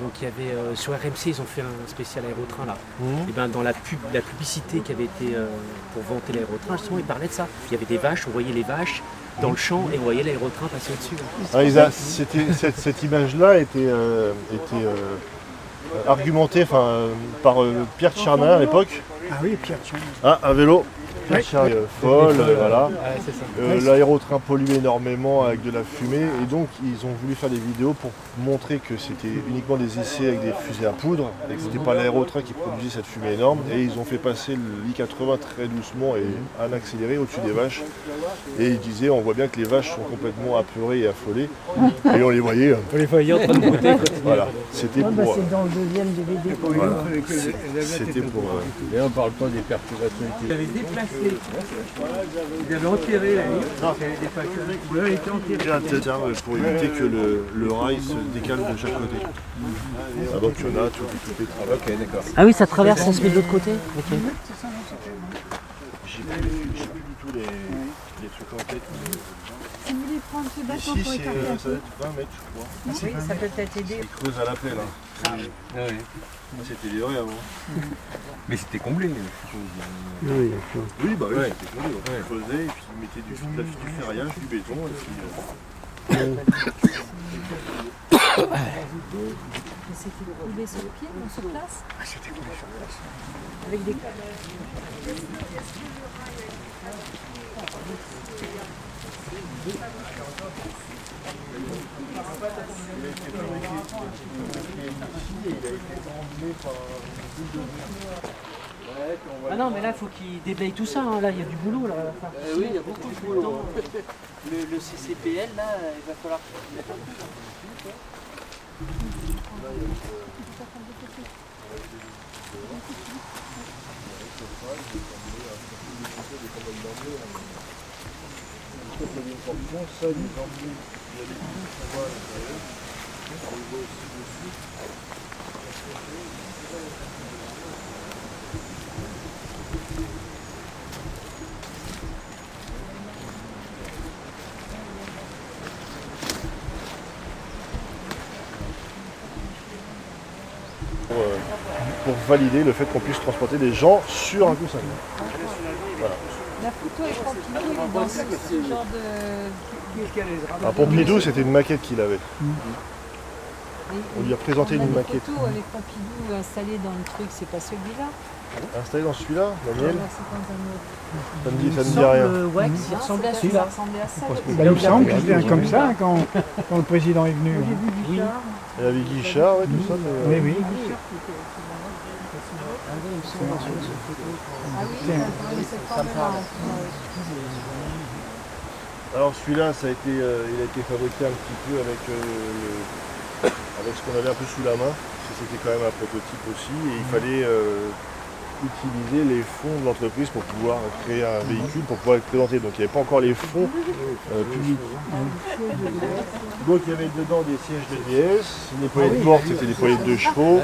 [SPEAKER 3] donc il y avait sur RMC, ils ont fait un spécial aérotrain là. Et ben dans la publicité qui avait été pour vanter l'aérotrain, justement, ils parlaient de ça. Il y avait des vaches, on voyait les vaches dans le champ et on voyait l'aérotrain passer au-dessus.
[SPEAKER 2] Cette image-là était argumentée par Pierre Tchernin à l'époque.
[SPEAKER 4] Ah oui, Pierre, tiens.
[SPEAKER 2] Ah, un vélo. Pierre Tchernin, folle, voilà.
[SPEAKER 3] Ouais, c'est ça.
[SPEAKER 2] L'aérotrain polluait énormément avec de la fumée et donc ils ont voulu faire des vidéos pour montrer que c'était uniquement des essais avec des fusées à poudre et que c'était pas l'aérotrain qui produisait cette fumée énorme et ils ont fait passer l'I-80 très doucement et en accéléré au-dessus des vaches et ils disaient on voit bien que les vaches sont complètement apeurées et affolées et on les voyait
[SPEAKER 3] On les voyait en train de brouter.
[SPEAKER 2] voilà c'était
[SPEAKER 7] Ah, bah,
[SPEAKER 2] pour
[SPEAKER 7] c'est dans le deuxième DVD.
[SPEAKER 2] voilà. C'était pour
[SPEAKER 1] Et on parle pas des perturbations.
[SPEAKER 3] Ils avaient déplacé, ils avaient enterré la ligne, il y avait des facteurs, là elle était enterrée.
[SPEAKER 2] pour éviter que le rail se décale de chaque côté. Ah, donc il y en a toutes les travaux.
[SPEAKER 1] Ok, d'accord.
[SPEAKER 3] Ah oui, ça traverse, ça se met de l'autre côté. Ok.
[SPEAKER 2] J'ai plus du tout les trucs en tête.
[SPEAKER 5] Si vous voulez prendre ce bâton
[SPEAKER 2] Ici,
[SPEAKER 5] pour
[SPEAKER 2] ça
[SPEAKER 5] écarter un peu.
[SPEAKER 2] doit être 20 mètres, je crois.
[SPEAKER 7] Oui, ça peut être aidé.
[SPEAKER 2] Ils creusent à la plaie, là.
[SPEAKER 1] Ah oui.
[SPEAKER 2] C'était des vrais avant.
[SPEAKER 1] Mais c'était comblé, je suppose.
[SPEAKER 2] Oui, bah oui,
[SPEAKER 1] Ouais.
[SPEAKER 2] c'était cool. Donc, ils creusaient et puis ils mettaient du ferraillage, du béton. Et puis,
[SPEAKER 5] Mais c'était coulé sur le pied, sur place.
[SPEAKER 4] Ah, c'était cool sur place.
[SPEAKER 5] Avec des
[SPEAKER 3] Ah non, mais là, il faut qu'il déblaye tout ça. Hein. Là, il y a du boulot. Là, à la fin. Oui, il y a beaucoup de boulot. Le CCPL, là, il va falloir mettre un peu.
[SPEAKER 2] Pour valider le fait qu'on puisse transporter des gens sur un coussin.
[SPEAKER 7] La photo est Pompidou, il est dans ce genre de...
[SPEAKER 2] Alors Pompidou, c'était une maquette qu'il avait. On lui a présenté une maquette.
[SPEAKER 7] La photo avec Pompidou installé dans le truc, c'est pas celui-là?
[SPEAKER 2] Installé dans celui-là, Daniel?
[SPEAKER 7] C'est dans un autre.
[SPEAKER 2] Ça me dit rien.
[SPEAKER 3] Ouais, il ressemblait à
[SPEAKER 7] Ça
[SPEAKER 3] celui-là.
[SPEAKER 7] ressemblait à ça.
[SPEAKER 4] Bah, il me semble que c'était comme ça quand le président est venu.
[SPEAKER 2] Il y avait Guichard, ouais, tout ça.
[SPEAKER 4] Mais oui.
[SPEAKER 2] Alors celui-là, il a été fabriqué un petit peu avec ce qu'on avait un peu sous la main. C'était quand même un prototype aussi et il fallait utiliser les fonds de l'entreprise pour pouvoir créer un véhicule, pour pouvoir le présenter. Donc il n'y avait pas encore les fonds publics. Donc il y avait dedans des sièges de DS, les poignées de porte c'était des poignées de chevaux.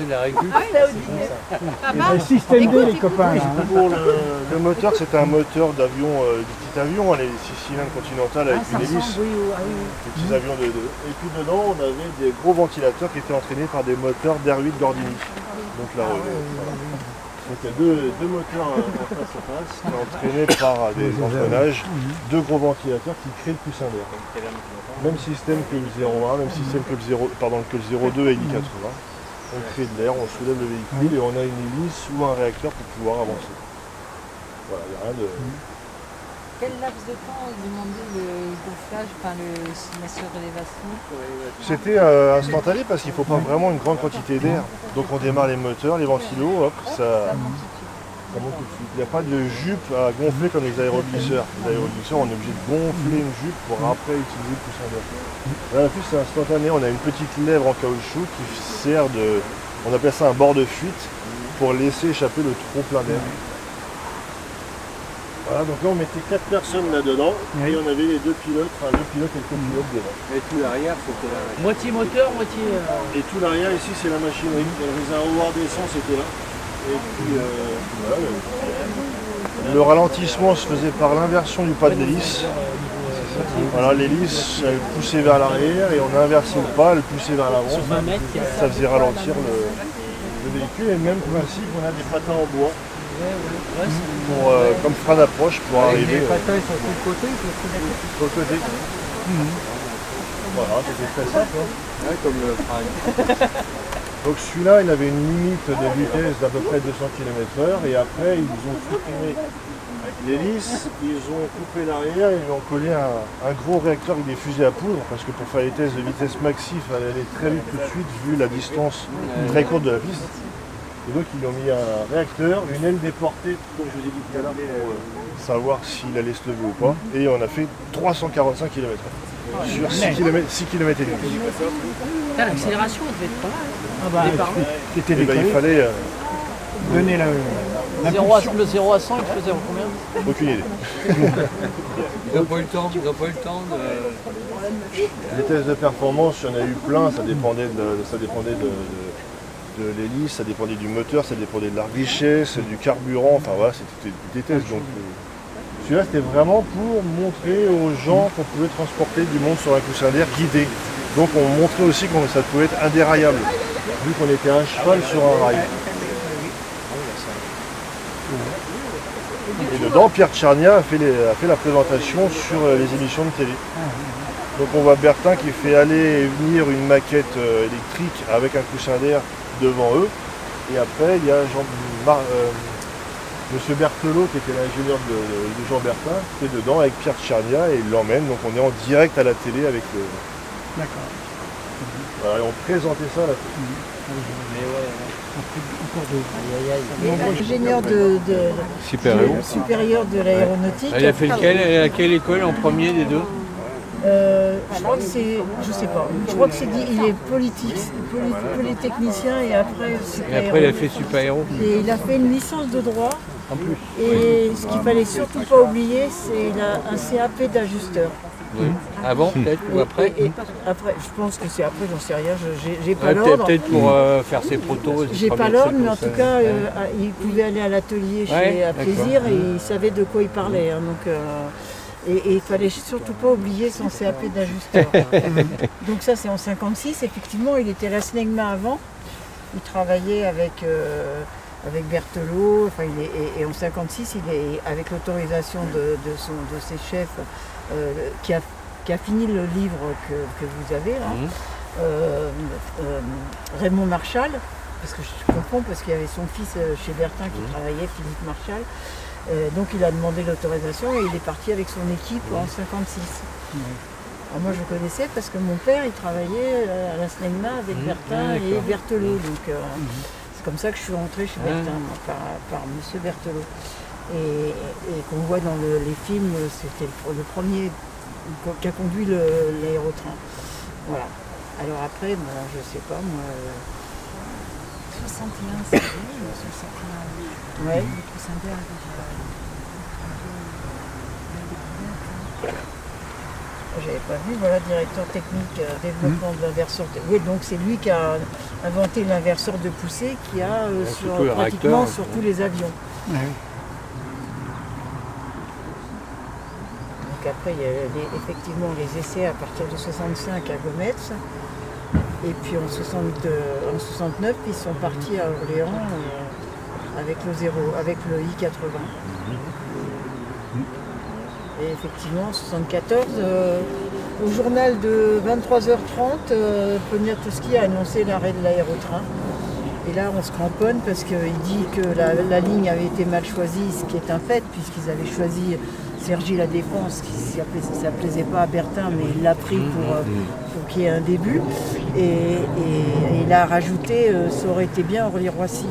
[SPEAKER 4] Le système D, les copains. Là, hein.
[SPEAKER 2] Pour le moteur, c'était un moteur d'avion, du petit avion, les 6 cylindres Continental avec une hélice. Des petits avions de. Et puis dedans, on avait des gros ventilateurs qui étaient entraînés par des moteurs d'Air8 Gordini. Donc là, voilà. Donc il y a deux moteurs en face à face, entraînés par des engrenages, deux gros ventilateurs qui créent le coussin d'air. Même système que le 01, même système que le 02 et l'I80. On crée de l'air, on soulève le véhicule et on a une hélice ou un réacteur pour pouvoir avancer. Voilà, il n'y a rien de...
[SPEAKER 7] Quel laps de temps demandait le gonflage, enfin la surélévation?
[SPEAKER 2] C'était instantané parce qu'il ne faut pas vraiment une grande quantité d'air. Donc on démarre les moteurs, les ventilos, hop, ça monte tout de suite. Il n'y a pas de jupe à gonfler comme les aéroglisseurs. Les aéroglisseurs, on est obligé de gonfler une jupe pour après utiliser le coussin d'air. Là, en plus, c'est instantané. On a une petite lèvre en caoutchouc qui sert de... On appelle ça un bord de fuite pour laisser échapper le trop plein d'air. Voilà, donc là on mettait 4 personnes là-dedans et on avait les deux pilotes, enfin le pilote et le copilote devant.
[SPEAKER 1] Et tout l'arrière, c'était la machine.
[SPEAKER 3] Moitié moteur, moitié...
[SPEAKER 2] Et tout l'arrière ici c'est la machinerie. Le réservoir d'essence était là. Et puis voilà. Le ralentissement se faisait par l'inversion du pas de l'hélice. Voilà, l'hélice elle poussait vers l'arrière et on a inversé le pas, elle poussait vers l'avant. Ça faisait ralentir le véhicule et le même principe, on a des patins en bois. Comme frein d'approche pour arriver.
[SPEAKER 1] Les patins ils sont sur le côté ou
[SPEAKER 2] sur le côté. Voilà, c'était très simple. Hein.
[SPEAKER 1] Ouais, comme le frein.
[SPEAKER 2] Donc celui-là, il avait une limite de vitesse d'à peu près 200 km/h et après ils ont supprimé l'hélice, ils ont coupé l'arrière et ils ont collé un gros réacteur avec des fusées à poudre parce que pour faire les tests de vitesse maxi, il fallait aller très vite tout de suite vu la distance très courte de la piste. Et donc ils ont mis un réacteur, une aile déportée, comme je vous ai dit tout à l'heure, pour savoir s'il allait se lever ou pas. Et on a fait 345 km sur 6 km et demi.
[SPEAKER 3] L'accélération devait être pas mal.
[SPEAKER 4] Ah bah,
[SPEAKER 2] Et ben, il fallait...
[SPEAKER 4] donner la...
[SPEAKER 3] Le 0 à 100, il faisait en combien?
[SPEAKER 2] Aucune idée.
[SPEAKER 1] Ils n'ont pas eu le temps, de...
[SPEAKER 2] Les tests de performance, il y en a eu plein, ça dépendait de l'hélice, ça dépendait du moteur, ça dépendait de la richesse, du carburant, enfin voilà, c'était des tests. Donc celui-là c'était vraiment pour montrer aux gens qu'on pouvait transporter du monde sur un coussin d'air guidé. Donc on montrait aussi que ça pouvait être indéraillable, vu qu'on était un cheval sur un rail. Et dedans, Pierre Tchernia a fait la présentation sur les émissions de télé. Donc on voit Bertin qui fait aller et venir une maquette électrique avec un coussin d'air devant eux. Et après, il y a Monsieur Berthelot, qui était l'ingénieur de Jean Bertin, qui est dedans avec Pierre Tchernia et il l'emmène. Donc on est en direct à la télé avec le...
[SPEAKER 4] D'accord.
[SPEAKER 2] Voilà, et on présentait ça à la télé.
[SPEAKER 7] Ingénieur supérieur de l'aéronautique.
[SPEAKER 1] Elle a fait quelle école en premier des deux?
[SPEAKER 7] Je crois que c'est, je sais pas, je crois que c'est dit, il est polytechnicien et après
[SPEAKER 1] Et après, il a fait super-héros.
[SPEAKER 7] Et il a fait une licence de droit. Et ce qu'il fallait surtout pas oublier, c'est un CAP d'ajusteur.
[SPEAKER 1] Oui. Avant, peut-être, ou après?
[SPEAKER 7] Et après, je pense que c'est après, j'en sais rien, j'ai pas l'ordre.
[SPEAKER 1] Peut-être pour faire ses protos.
[SPEAKER 7] J'ai pas l'ordre, mais en tout cas, il pouvait aller à l'atelier à Plaisir et il savait de quoi il parlait. Hein, donc, et il fallait surtout pas oublier son CAP d'ajusteur. Donc ça, c'est en 56. Effectivement, il était à la SNEGMA avant. Il travaillait avec Berthelot. Enfin, et en 56, il est avec l'autorisation de ses chefs. Qui a fini le livre que vous avez là, Raymond Marchal, parce que je confonds parce qu'il y avait son fils chez Bertin qui travaillait, Philippe Marchal, donc il a demandé l'autorisation et il est parti avec son équipe en 56. Alors moi je connaissais parce que mon père il travaillait à la SNEGMA avec Bertin et Berthelot, donc c'est comme ça que je suis rentrée chez Bertin par monsieur Berthelot. Et qu'on voit dans les films, c'était le premier qui a conduit l'aérotrain. Voilà. Alors après, bon, je sais pas, moi...
[SPEAKER 10] 61, c'est vrai, 61.
[SPEAKER 7] Ouais.
[SPEAKER 10] Le Poussin-Berg,
[SPEAKER 7] j'avais pas vu, voilà, directeur technique développement de l'inverseur. Oui, donc c'est lui qui a inventé l'inverseur de poussée qui a pratiquement sur tous les avions.
[SPEAKER 4] Ouais.
[SPEAKER 7] Après, il y a effectivement les essais à partir de 65 à Gometz. Et puis en 69, ils sont partis à Orléans avec le I-80. Et effectivement, en 74, au journal de 23h30, Poniatowski a annoncé l'arrêt de l'aérotrain. Et là, on se cramponne parce qu'il dit que la ligne avait été mal choisie, ce qui est un fait, puisqu'ils avaient choisi Cergy La Défense, ça ne plaisait pas à Bertin, mais il l'a pris pour qu'il y ait un début. Et il a rajouté ça aurait été bien Orly-Roissy.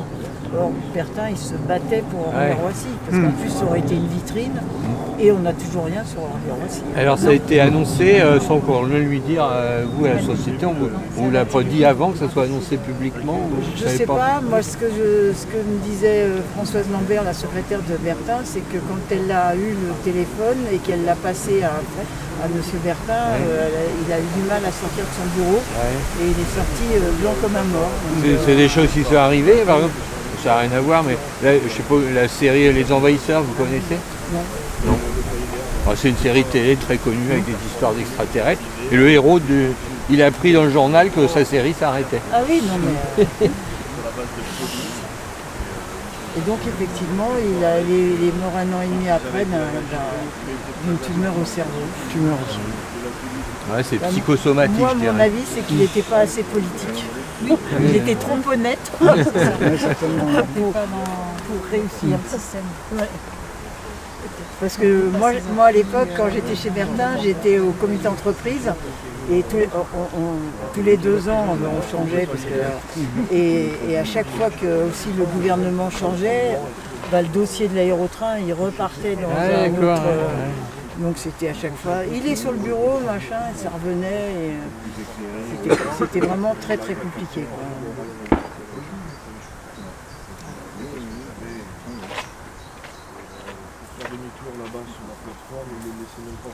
[SPEAKER 7] Or, Bertin, il se battait pour Orly-Roissy, parce qu'en plus, ça aurait été une vitrine, et on n'a toujours rien sur Orly-Roissy.
[SPEAKER 1] Alors, ça a été annoncé sans qu'on le lui dire, vous, à la société, on vous l'a pas dit avant que ça soit annoncé publiquement?
[SPEAKER 7] Je ne sais pas. Moi, ce que me disait Françoise Lambert, la secrétaire de Bertin, c'est que quand elle a eu le téléphone et qu'elle l'a passé à M. Bertin, il a eu du mal à sortir de son bureau, et il est sorti blanc comme un mort.
[SPEAKER 1] C'est des choses qui sont arrivées, par exemple? Ça n'a rien à voir, mais là, je sais pas, la série Les Envahisseurs, vous connaissez? Non. C'est une série télé très connue avec des histoires d'extraterrestres. Et le héros, il a appris dans le journal que sa série s'arrêtait.
[SPEAKER 7] Ah oui, non mais... Et donc effectivement, il est mort 1 an et demi après d'une tumeur au cerveau.
[SPEAKER 1] Ouais, c'est psychosomatique.
[SPEAKER 7] Moi, mon avis, c'est qu'il n'était pas assez politique. Il était trop honnête pour réussir. Ouais. Parce que moi, à l'époque, quand j'étais chez Bertin, j'étais au comité entreprise. Et tous les 2 ans, on changeait. Et à chaque fois que aussi le gouvernement changeait, le dossier de l'aérotrain, il repartait dans un autre... Donc c'était à chaque fois, il est sur le bureau, machin, et ça revenait. Et c'était vraiment très très compliqué, quoi.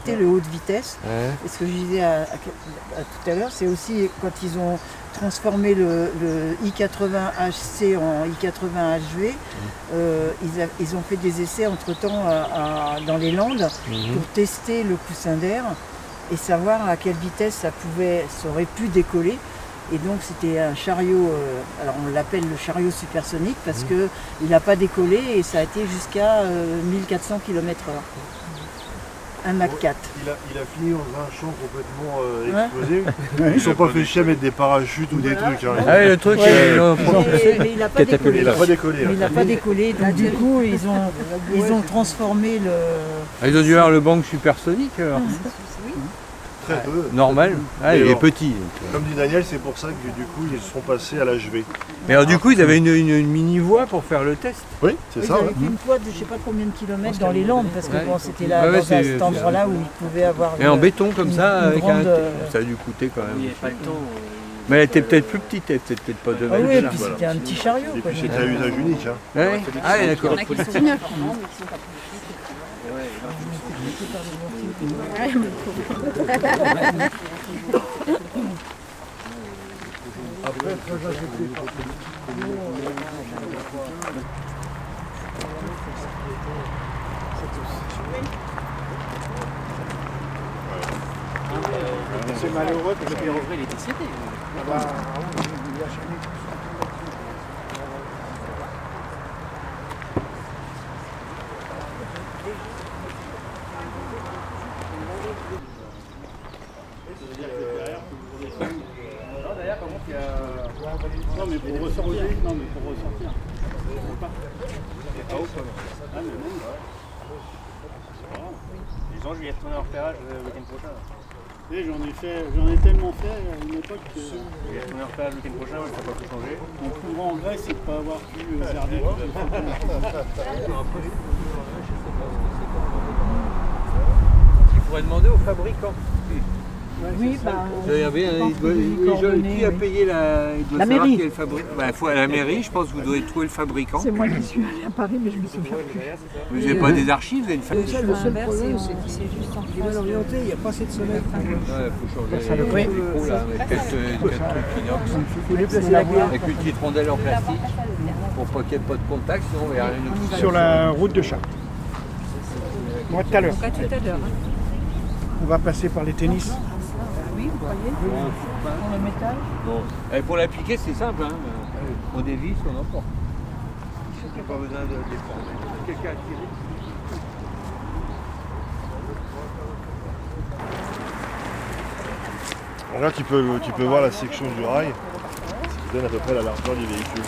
[SPEAKER 7] C'était le haute vitesse. Et ce que je disais à tout à l'heure, c'est aussi quand ils ont transformé le I-80HC en I-80HV, ils ont fait des essais entre-temps dans les Landes pour tester le coussin d'air et savoir à quelle vitesse ça aurait pu décoller. Et donc c'était un chariot, alors on l'appelle le chariot supersonique parce qu'il n'a pas décollé et ça a été jusqu'à 1400 km/h. Un Mach 4.
[SPEAKER 2] Il a fini dans un champ complètement explosé. Ils ne sont pas fait chier à mettre des parachutes ou des trucs. Hein.
[SPEAKER 1] Ah oui, le truc,
[SPEAKER 7] mais il n'a pas décollé.
[SPEAKER 2] Il n'a pas décollé.
[SPEAKER 7] Il n'a pas décollé, donc du coup ils ont transformé le...
[SPEAKER 1] Ils ont dû avoir le bang supersonique alors.
[SPEAKER 2] très peu.
[SPEAKER 1] Normal. Ah, il est
[SPEAKER 2] alors,
[SPEAKER 1] petit.
[SPEAKER 2] Comme dit Daniel, c'est pour ça que du coup ils sont passés à l'HV.
[SPEAKER 1] Mais alors du coup, ils avaient une mini-voie pour faire le test.
[SPEAKER 2] Oui, c'est ça.
[SPEAKER 7] Avec une toit de je sais pas combien de kilomètres dans les Landes, parce que
[SPEAKER 1] Ouais.
[SPEAKER 7] bon, c'était là,
[SPEAKER 1] Ouais,
[SPEAKER 7] dans
[SPEAKER 1] c'est-
[SPEAKER 7] cet endroit-là où ils pouvaient avoir.
[SPEAKER 1] Et en béton comme ça,
[SPEAKER 7] une
[SPEAKER 1] avec
[SPEAKER 7] grande,
[SPEAKER 1] ça a dû coûter quand
[SPEAKER 3] Il
[SPEAKER 1] même.
[SPEAKER 3] n'y avait pas le temps.
[SPEAKER 1] Mais elle était peut-être plus petite, elle était peut-être pas 2
[SPEAKER 7] Ah
[SPEAKER 1] mètres.
[SPEAKER 7] oui, et
[SPEAKER 1] là.
[SPEAKER 7] puis
[SPEAKER 2] voilà.
[SPEAKER 7] c'était un petit chariot.
[SPEAKER 2] Et
[SPEAKER 7] Quoi.
[SPEAKER 2] puis c'était à usage unique. Hein.
[SPEAKER 1] Ouais. Ah oui, d'accord.
[SPEAKER 9] Il y en a qui sont tout neufs.
[SPEAKER 4] C'est malheureux parce
[SPEAKER 3] Le
[SPEAKER 4] que
[SPEAKER 3] père Auvray, il est décédé.
[SPEAKER 4] il a jamais
[SPEAKER 6] Non, mais pour ressortir. Non, mais pour ressortir. Ah, mais même.
[SPEAKER 11] Les gens, je vais retourner en repérage le week-end prochain.
[SPEAKER 6] Et j'en ai tellement fait à une époque que
[SPEAKER 11] Je vais retourner en repérage le week-end prochain, ouais, ça va pas tout changer.
[SPEAKER 6] mon plus grand regret, c'est de ne pas avoir pu garder.
[SPEAKER 1] Il faudrait demander aux fabricants.
[SPEAKER 7] Oui, bah.
[SPEAKER 1] Il y avait, qui a payé la, il doit
[SPEAKER 7] La
[SPEAKER 1] savoir
[SPEAKER 7] mairie.
[SPEAKER 1] qui est le fabricant. Bah, faut à la mairie, je pense que vous devez trouver le fabricant.
[SPEAKER 10] C'est moi qui suis allée à Paris, mais je me souviens plus.
[SPEAKER 1] Vous n'avez pas des archives, vous avez une fabrique.
[SPEAKER 7] Le seul problème, c'est qu'il s'est juste en
[SPEAKER 4] Il est mal orienté, il n'y a pas assez de soleil.
[SPEAKER 1] Ouais, faut changer les micros là, avec quelques trucs inox.
[SPEAKER 4] Il faut déplacer la voie.
[SPEAKER 1] Avec une petite rondelle en plastique pour pas qu'il n'y ait pas de contact, sinon on verra rien.
[SPEAKER 4] Sur la route de Chartres. Moi tout à l'heure.
[SPEAKER 5] Pas tout à l'heure.
[SPEAKER 4] On va passer par les tennis.
[SPEAKER 5] Oui, vous croyez
[SPEAKER 7] Pour le métal.
[SPEAKER 1] Bon. Et pour l'appliquer, c'est simple. Hein. On dévisse, on emporte. Il n'y a pas besoin de déformer. Quelqu'un a tiré.
[SPEAKER 2] Alors là, tu peux voir la section du rail, ce qui donne à peu près la largeur du véhicule.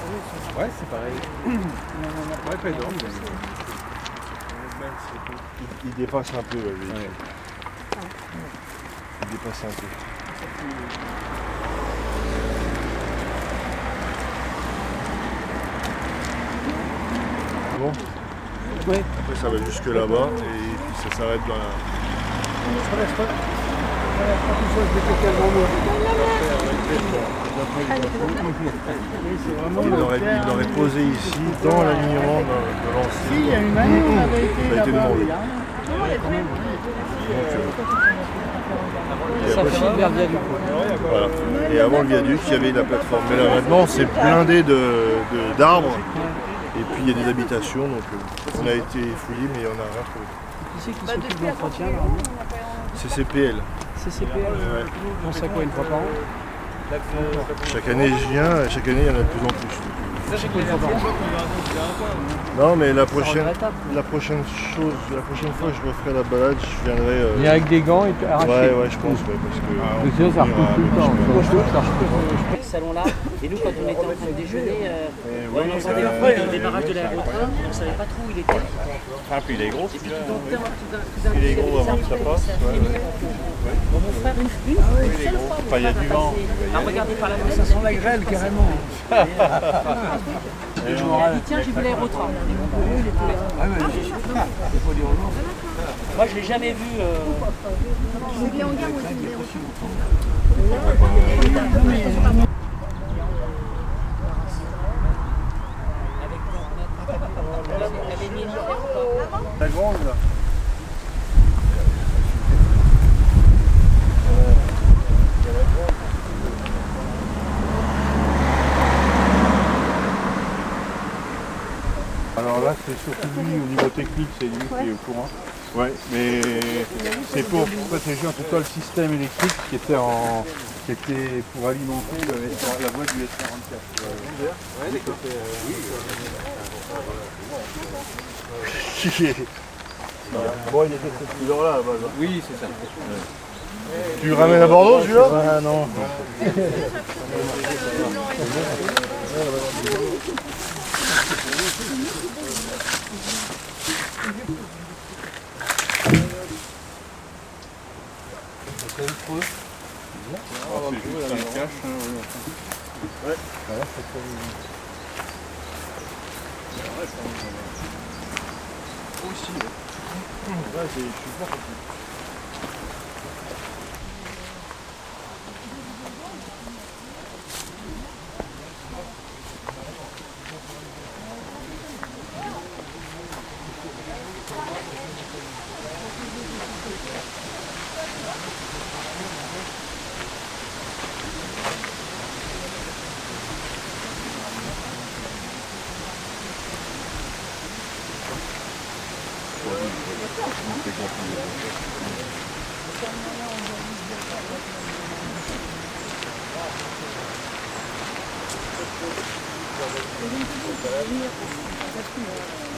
[SPEAKER 8] Ouais, c'est pareil. Ouais, pas énorme.
[SPEAKER 2] Il dépasse un peu le véhicule. Il dépasse un peu. Bon.
[SPEAKER 4] Ouais.
[SPEAKER 2] Après ça va jusque là-bas et puis ça s'arrête dans la.
[SPEAKER 4] On traverse pas tout ça, je vais péter avant moi. C'est vraiment
[SPEAKER 2] Il l'aurait posé ici, dans l'alignement de l'ancien.
[SPEAKER 4] Si, il y a une année, on avait été
[SPEAKER 2] Ça a été
[SPEAKER 4] là-bas.
[SPEAKER 2] demandé.
[SPEAKER 3] Ça fait vers le viaduc.
[SPEAKER 2] Voilà. Et avant le viaduc, il y avait la plateforme. Mais là maintenant, c'est blindé d'arbres. Et puis il y a des habitations, donc on a été fouillé, mais on n'a rien trouvé.
[SPEAKER 4] Qui c'est qui s'occupe de l'entretien là?
[SPEAKER 2] CCPL.
[SPEAKER 4] CCPL, on sait quoi une fois par an?
[SPEAKER 2] Chaque année je viens, chaque année il y en a de plus en plus. Non mais la prochaine fois que je referai la balade, je viendrai.
[SPEAKER 1] Il y a avec des gants et arraché.
[SPEAKER 2] Ouais, je pense, parce que.
[SPEAKER 1] Mais sinon, ça recoule tout le temps.
[SPEAKER 3] Ce salon-là, et nous, quand on était en train de déjeuner, on entendait le démarrage de l'aérotrain, on ne savait pas trop où il était.
[SPEAKER 11] Ah, puis il est gros.
[SPEAKER 3] Et puis tout d'un coup,
[SPEAKER 11] Il est gros avant que ça passe.
[SPEAKER 3] Bon, mon frère, une seule fois.
[SPEAKER 11] Enfin, il y a du vent.
[SPEAKER 3] À regarder par la fenêtre,
[SPEAKER 4] Ça sent la grêle carrément.
[SPEAKER 3] il a dit tiens, j'ai vu l'aérotrain. Moi, je l'ai jamais vu.
[SPEAKER 10] C'est bien en gamme aussi, mais
[SPEAKER 2] La grande là.
[SPEAKER 6] Alors là, c'est surtout lui, au niveau technique, c'est lui qui est au courant. Ouais, mais c'est pour protéger en tout cas le système électrique qui était pour alimenter la voie du S44. Ouais, d'accord.
[SPEAKER 2] Bon, il était de cette couleur là à la base.
[SPEAKER 1] Oui, c'est ça.
[SPEAKER 2] Tu le ramènes à Bordeaux celui-là?
[SPEAKER 4] Ah non.
[SPEAKER 1] C'est une creuse.
[SPEAKER 2] Ouais.
[SPEAKER 6] Voilà, c'est comme...
[SPEAKER 2] Aussi. Là, je suis pas compris.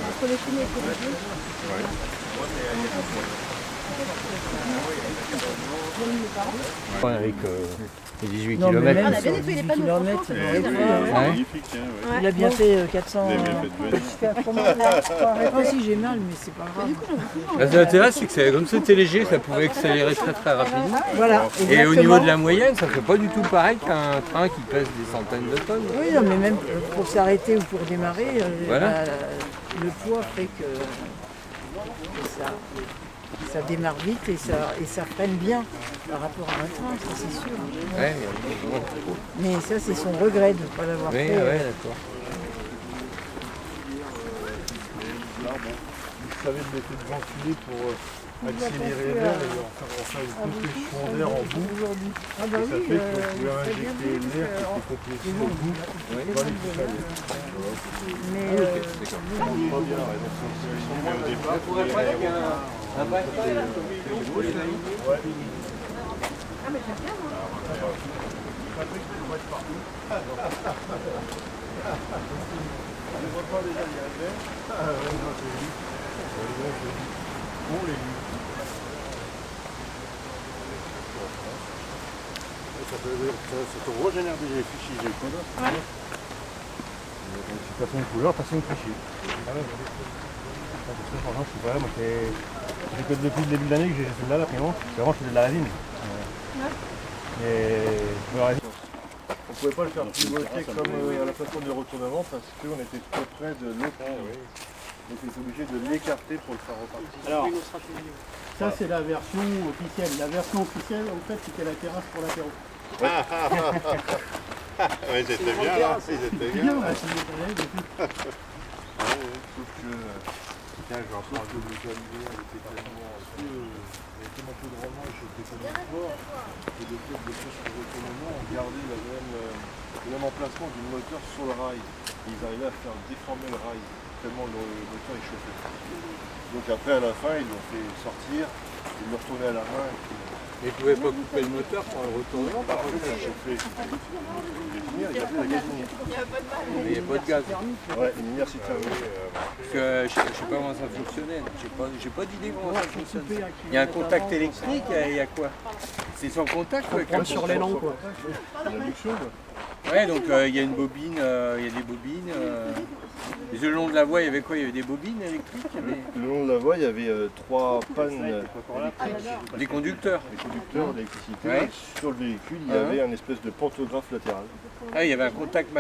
[SPEAKER 10] Entre les filets et les deux.
[SPEAKER 1] Avec les 18
[SPEAKER 7] Non, mais
[SPEAKER 1] km.
[SPEAKER 7] même
[SPEAKER 10] On a bien nettoyé les panneaux,
[SPEAKER 7] kilomètres,
[SPEAKER 10] franchement,
[SPEAKER 7] il
[SPEAKER 10] c'est
[SPEAKER 7] aurait
[SPEAKER 1] Ouais.
[SPEAKER 6] Magnifique, hein, ouais.
[SPEAKER 7] Il a bien fait 400.
[SPEAKER 6] fait
[SPEAKER 7] Ah si j'ai mal, mais c'est pas grave.
[SPEAKER 1] L'intérêt, c'est que comme c'était léger, ça pouvait accélérer très très rapidement.
[SPEAKER 7] Voilà.
[SPEAKER 1] Et au
[SPEAKER 7] exactement.
[SPEAKER 1] niveau de la moyenne, ça fait pas du tout pareil qu'un train qui pèse des centaines de tonnes.
[SPEAKER 7] Oui, non, mais même pour s'arrêter ou pour démarrer,
[SPEAKER 1] Voilà.
[SPEAKER 7] le poids fait que ça démarre vite et ça freine bien par rapport à un train, ça c'est sûr.
[SPEAKER 1] Ouais,
[SPEAKER 7] Mais ça c'est son regret de ne pas l'avoir
[SPEAKER 1] oui,
[SPEAKER 7] fait.
[SPEAKER 1] ouais, d'accord.
[SPEAKER 2] Vous savez de l'effet de ventilé pour accélérer l'air et en faire une compression d'air en bout.
[SPEAKER 7] Ah bah
[SPEAKER 2] Et ça
[SPEAKER 7] oui,
[SPEAKER 2] fait que vous pouvez
[SPEAKER 7] c'est
[SPEAKER 2] injecter
[SPEAKER 7] bien
[SPEAKER 2] l'air qui est compressé au bout dans les escaliers.
[SPEAKER 7] mais
[SPEAKER 2] Pas bien, ouais, donc ils sont bien au départ. Ça te régénère déjà les fichiers G-code.
[SPEAKER 10] Ouais.
[SPEAKER 2] Si tu as fait une couleur, tu as fait une fichier. Ah ouais, franchement, je suis pas là, moi c'est que depuis le début de l'année que j'ai fait de la l'imprimante. Avant je faisais de la résine. On ne pouvait pas le faire pivoter comme à la plateforme de retournement parce qu'on était trop près de l'autre. Donc on était obligé de l'écarter pour le faire repartir.
[SPEAKER 4] Alors, ça c'est la version officielle. La version officielle, en fait, c'était la terrasse pour l'apéro.
[SPEAKER 2] Oui, c'était bien là, c'était bien.
[SPEAKER 4] Ouais, c'est bien,
[SPEAKER 2] Sauf que, tiens, je vais en prendre un double calibré, elle était tellement peu de roman, je était tellement fort, que de fait, des choses sur le retournement, on gardait le même emplacement du moteur sur le rail. Ils arrivaient à faire déformer le rail, tellement le moteur est chauffé. Donc après, à la fin, ils l'ont fait sortir, ils l'ont retourné à la main.
[SPEAKER 1] Mais vous ne pouvez pas couper le moteur pour le retournement, par contre,
[SPEAKER 2] Il y avait la gazinière.
[SPEAKER 1] mais il n'y a pas de gaz.
[SPEAKER 2] Ouais, une lumière citerne.
[SPEAKER 1] Parce que je ne sais pas comment ça fonctionnait, j'ai pas d'idée comment ça fonctionne. Il y a un contact électrique, il y a quoi? C'est sans contact ou avec un
[SPEAKER 4] sur les langues, quoi.
[SPEAKER 2] L'induction, quoi.
[SPEAKER 1] Ouais, donc il y a une bobine, il y a des bobines. Et le long de la voie, il y avait quoi? Il y avait des bobines électriques,
[SPEAKER 2] Le long de la voie, il y avait 3 pannes
[SPEAKER 1] des conducteurs.
[SPEAKER 2] des conducteurs d'électricité.
[SPEAKER 1] Ouais.
[SPEAKER 2] Sur le véhicule, il y avait un espèce de pantographe latéral
[SPEAKER 1] Ah, il y avait un contact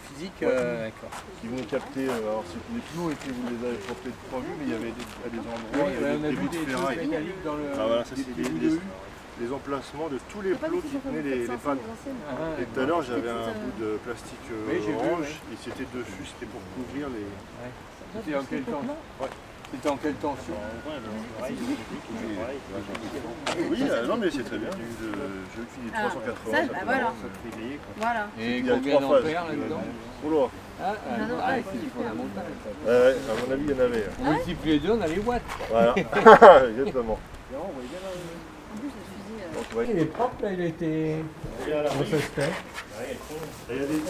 [SPEAKER 1] physique, d'accord.
[SPEAKER 2] qui venait capter. Alors, les pneus étaient, vous les avez peut-être pas vus, mais il y avait à des endroits, il y
[SPEAKER 1] on
[SPEAKER 2] avait
[SPEAKER 1] a
[SPEAKER 2] des
[SPEAKER 1] vu
[SPEAKER 2] bouts
[SPEAKER 1] des
[SPEAKER 2] de
[SPEAKER 1] choses
[SPEAKER 2] ferraille.
[SPEAKER 1] métalliques dans le.
[SPEAKER 2] Ah, voilà, ça c'est les emplacements de tous les plots qui tenaient les pannes.
[SPEAKER 1] Ah,
[SPEAKER 2] Et tout à l'heure, j'avais un bout de plastique
[SPEAKER 1] Oui, j'ai vu,
[SPEAKER 2] orange
[SPEAKER 1] ouais.
[SPEAKER 2] et c'était dessus, c'était pour couvrir les.
[SPEAKER 1] C'était en quelle tension? C'était en quelle tension?
[SPEAKER 2] Oui, non mais c'est très bien. J'ai utilisé 380.
[SPEAKER 10] ça, bah voilà. Voilà.
[SPEAKER 1] Et
[SPEAKER 2] Il y a
[SPEAKER 1] combien
[SPEAKER 2] 3 phases.
[SPEAKER 1] d'ampères là-dedans?
[SPEAKER 2] Oula.
[SPEAKER 1] Pareil, c'est pour la montagne.
[SPEAKER 2] Ouais, à mon avis, il y en avait.
[SPEAKER 1] On multiplie les deux, on a les watts.
[SPEAKER 2] Voilà, exactement. Donc, ouais.
[SPEAKER 1] Il est propre là, il a été. Comment ça se fait?
[SPEAKER 2] Et il y a des...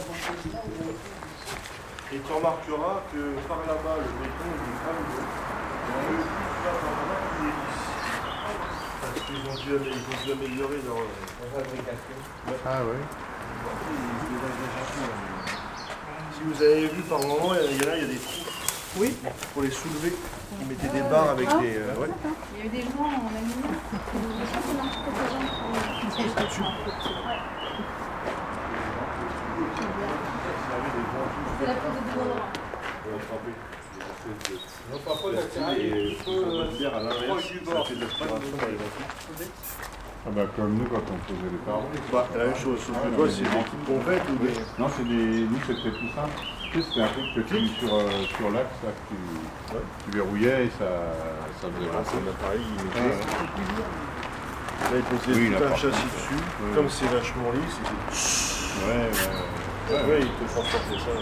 [SPEAKER 2] Et tu remarqueras que par là-bas, le béton est gravé. Parce qu'ils ont dû améliorer leur fabrication.
[SPEAKER 1] Ah oui.
[SPEAKER 2] Si vous avez vu par moment, il y a des trous. Oui. Pour les soulever, ils mettaient des barres avec des. Ouais.
[SPEAKER 10] Il y a eu des joints en aluminium. Je crois que c'est marqué que c'est C'est la pose de Laurent.
[SPEAKER 2] Non, parfois, la terraille, on va dire à l'inverse, ça fait de l'aspiration par les ventiles.
[SPEAKER 6] Ah bah comme nous quand on faisait les parents.
[SPEAKER 2] Bah, la même chose, sauf que toi, c'est des petites pompettes ou des...
[SPEAKER 6] Non, c'est des... nous c'était tout simple. Tu sais, c'était un truc que tu mis sur l'axe, là, que tu verrouillais et ça faisait
[SPEAKER 2] Voilà, c'est un appareil limité. Là, il posait
[SPEAKER 6] Oui,
[SPEAKER 2] tout
[SPEAKER 6] la
[SPEAKER 2] un
[SPEAKER 6] partie.
[SPEAKER 2] châssis dessus.
[SPEAKER 6] Ouais.
[SPEAKER 2] Comme c'est vachement lisse, ouais, il te transportait ça.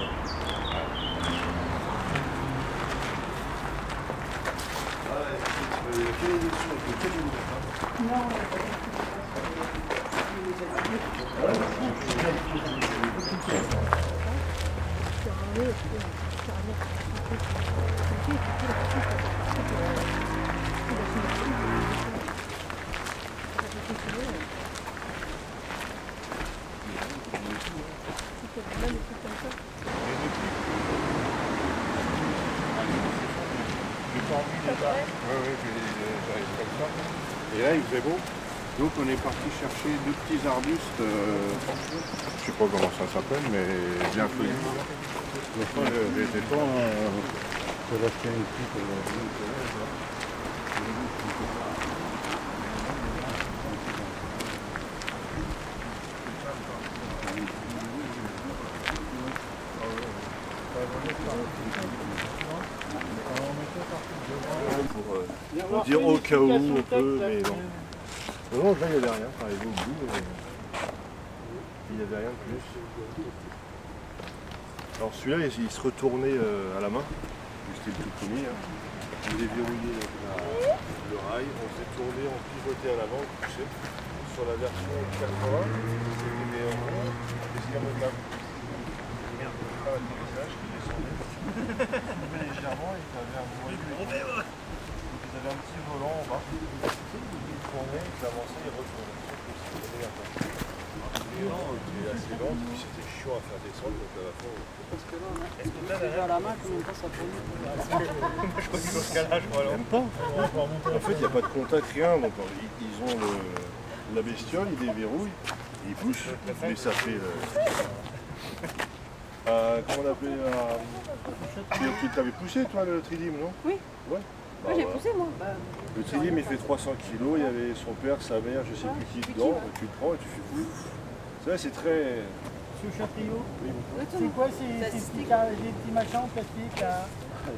[SPEAKER 6] Et là, il faisait beau. Donc on est parti chercher 2 petits arbustes, je sais pas comment ça s'appelle, mais bien feuillus. J'étais pas
[SPEAKER 2] Pour dire au cas où on peut, mais non. Non, là il n'y avait rien, ça arrivait au bout. Il n'y avait rien de plus. Alors celui-là, il se retournait à la main. C'était le tout premier. Hein. On déverrouillait le rail, on s'est tourné, on pivotait à l'avant, on poussait. Sur la version 80, c'était des escamotables. Pas l'atterrissage qui descendait. Légèrement, et tu avais un moyen. Vous avez un petit volant en bas, il tournait, il avançait, il retournait. Il est assez lent, puis c'était chiant à faire descendre, donc à la fin... Est-ce que tu as derrière la main, combien de temps ça prend? Moi je crois que dans ce cas-là, je vois alors. Même pas. En fait, il n'y a pas de contact, rien, donc ils ont la bestiole, ils déverrouillent, ils poussent, mais ça fait... comment on appelait tu t'avais poussé toi le tridim, non?
[SPEAKER 5] Oui.
[SPEAKER 2] Ouais.
[SPEAKER 5] Moi j'ai poussé moi.
[SPEAKER 2] Le tridim il fait 300 kg, il y avait son père, sa mère, je sais plus qui dedans, tu le prends et tu fais pouf. Ça c'est très...
[SPEAKER 4] Monsieur Chatriot, c'est quoi ces petits machins en plastique là?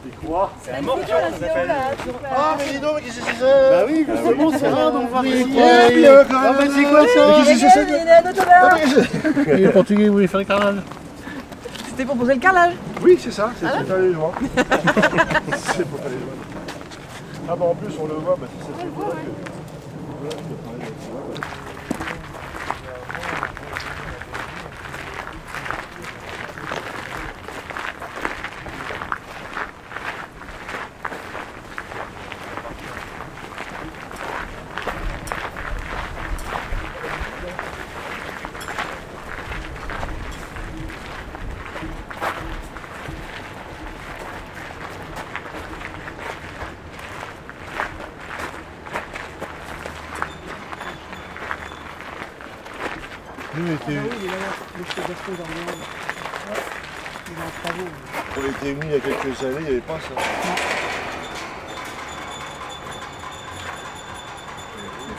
[SPEAKER 2] Des croix.
[SPEAKER 5] C'est un morceau ça s'appelle.
[SPEAKER 2] Ah mais dis donc, qu'est-ce que c'est ça? Bah oui,
[SPEAKER 4] Justement, c'est rare d'en voir ici.
[SPEAKER 2] Ah bah c'est quoi ça?
[SPEAKER 5] Qu'est-ce que c'est ça? Il est un autobahn.
[SPEAKER 2] Les Portugais voulaient faire le carrelage.
[SPEAKER 5] C'était pour poser le carrelage.
[SPEAKER 2] Oui c'est ça, c'est pour faire les joints. C'est pour faire les joints. Ah bah en plus on le voit, bah c'est cette vidéo là que... Voilà, je peux parler de ça. Nous, on était... On était venus il y a quelques années, il n'y avait pas ça.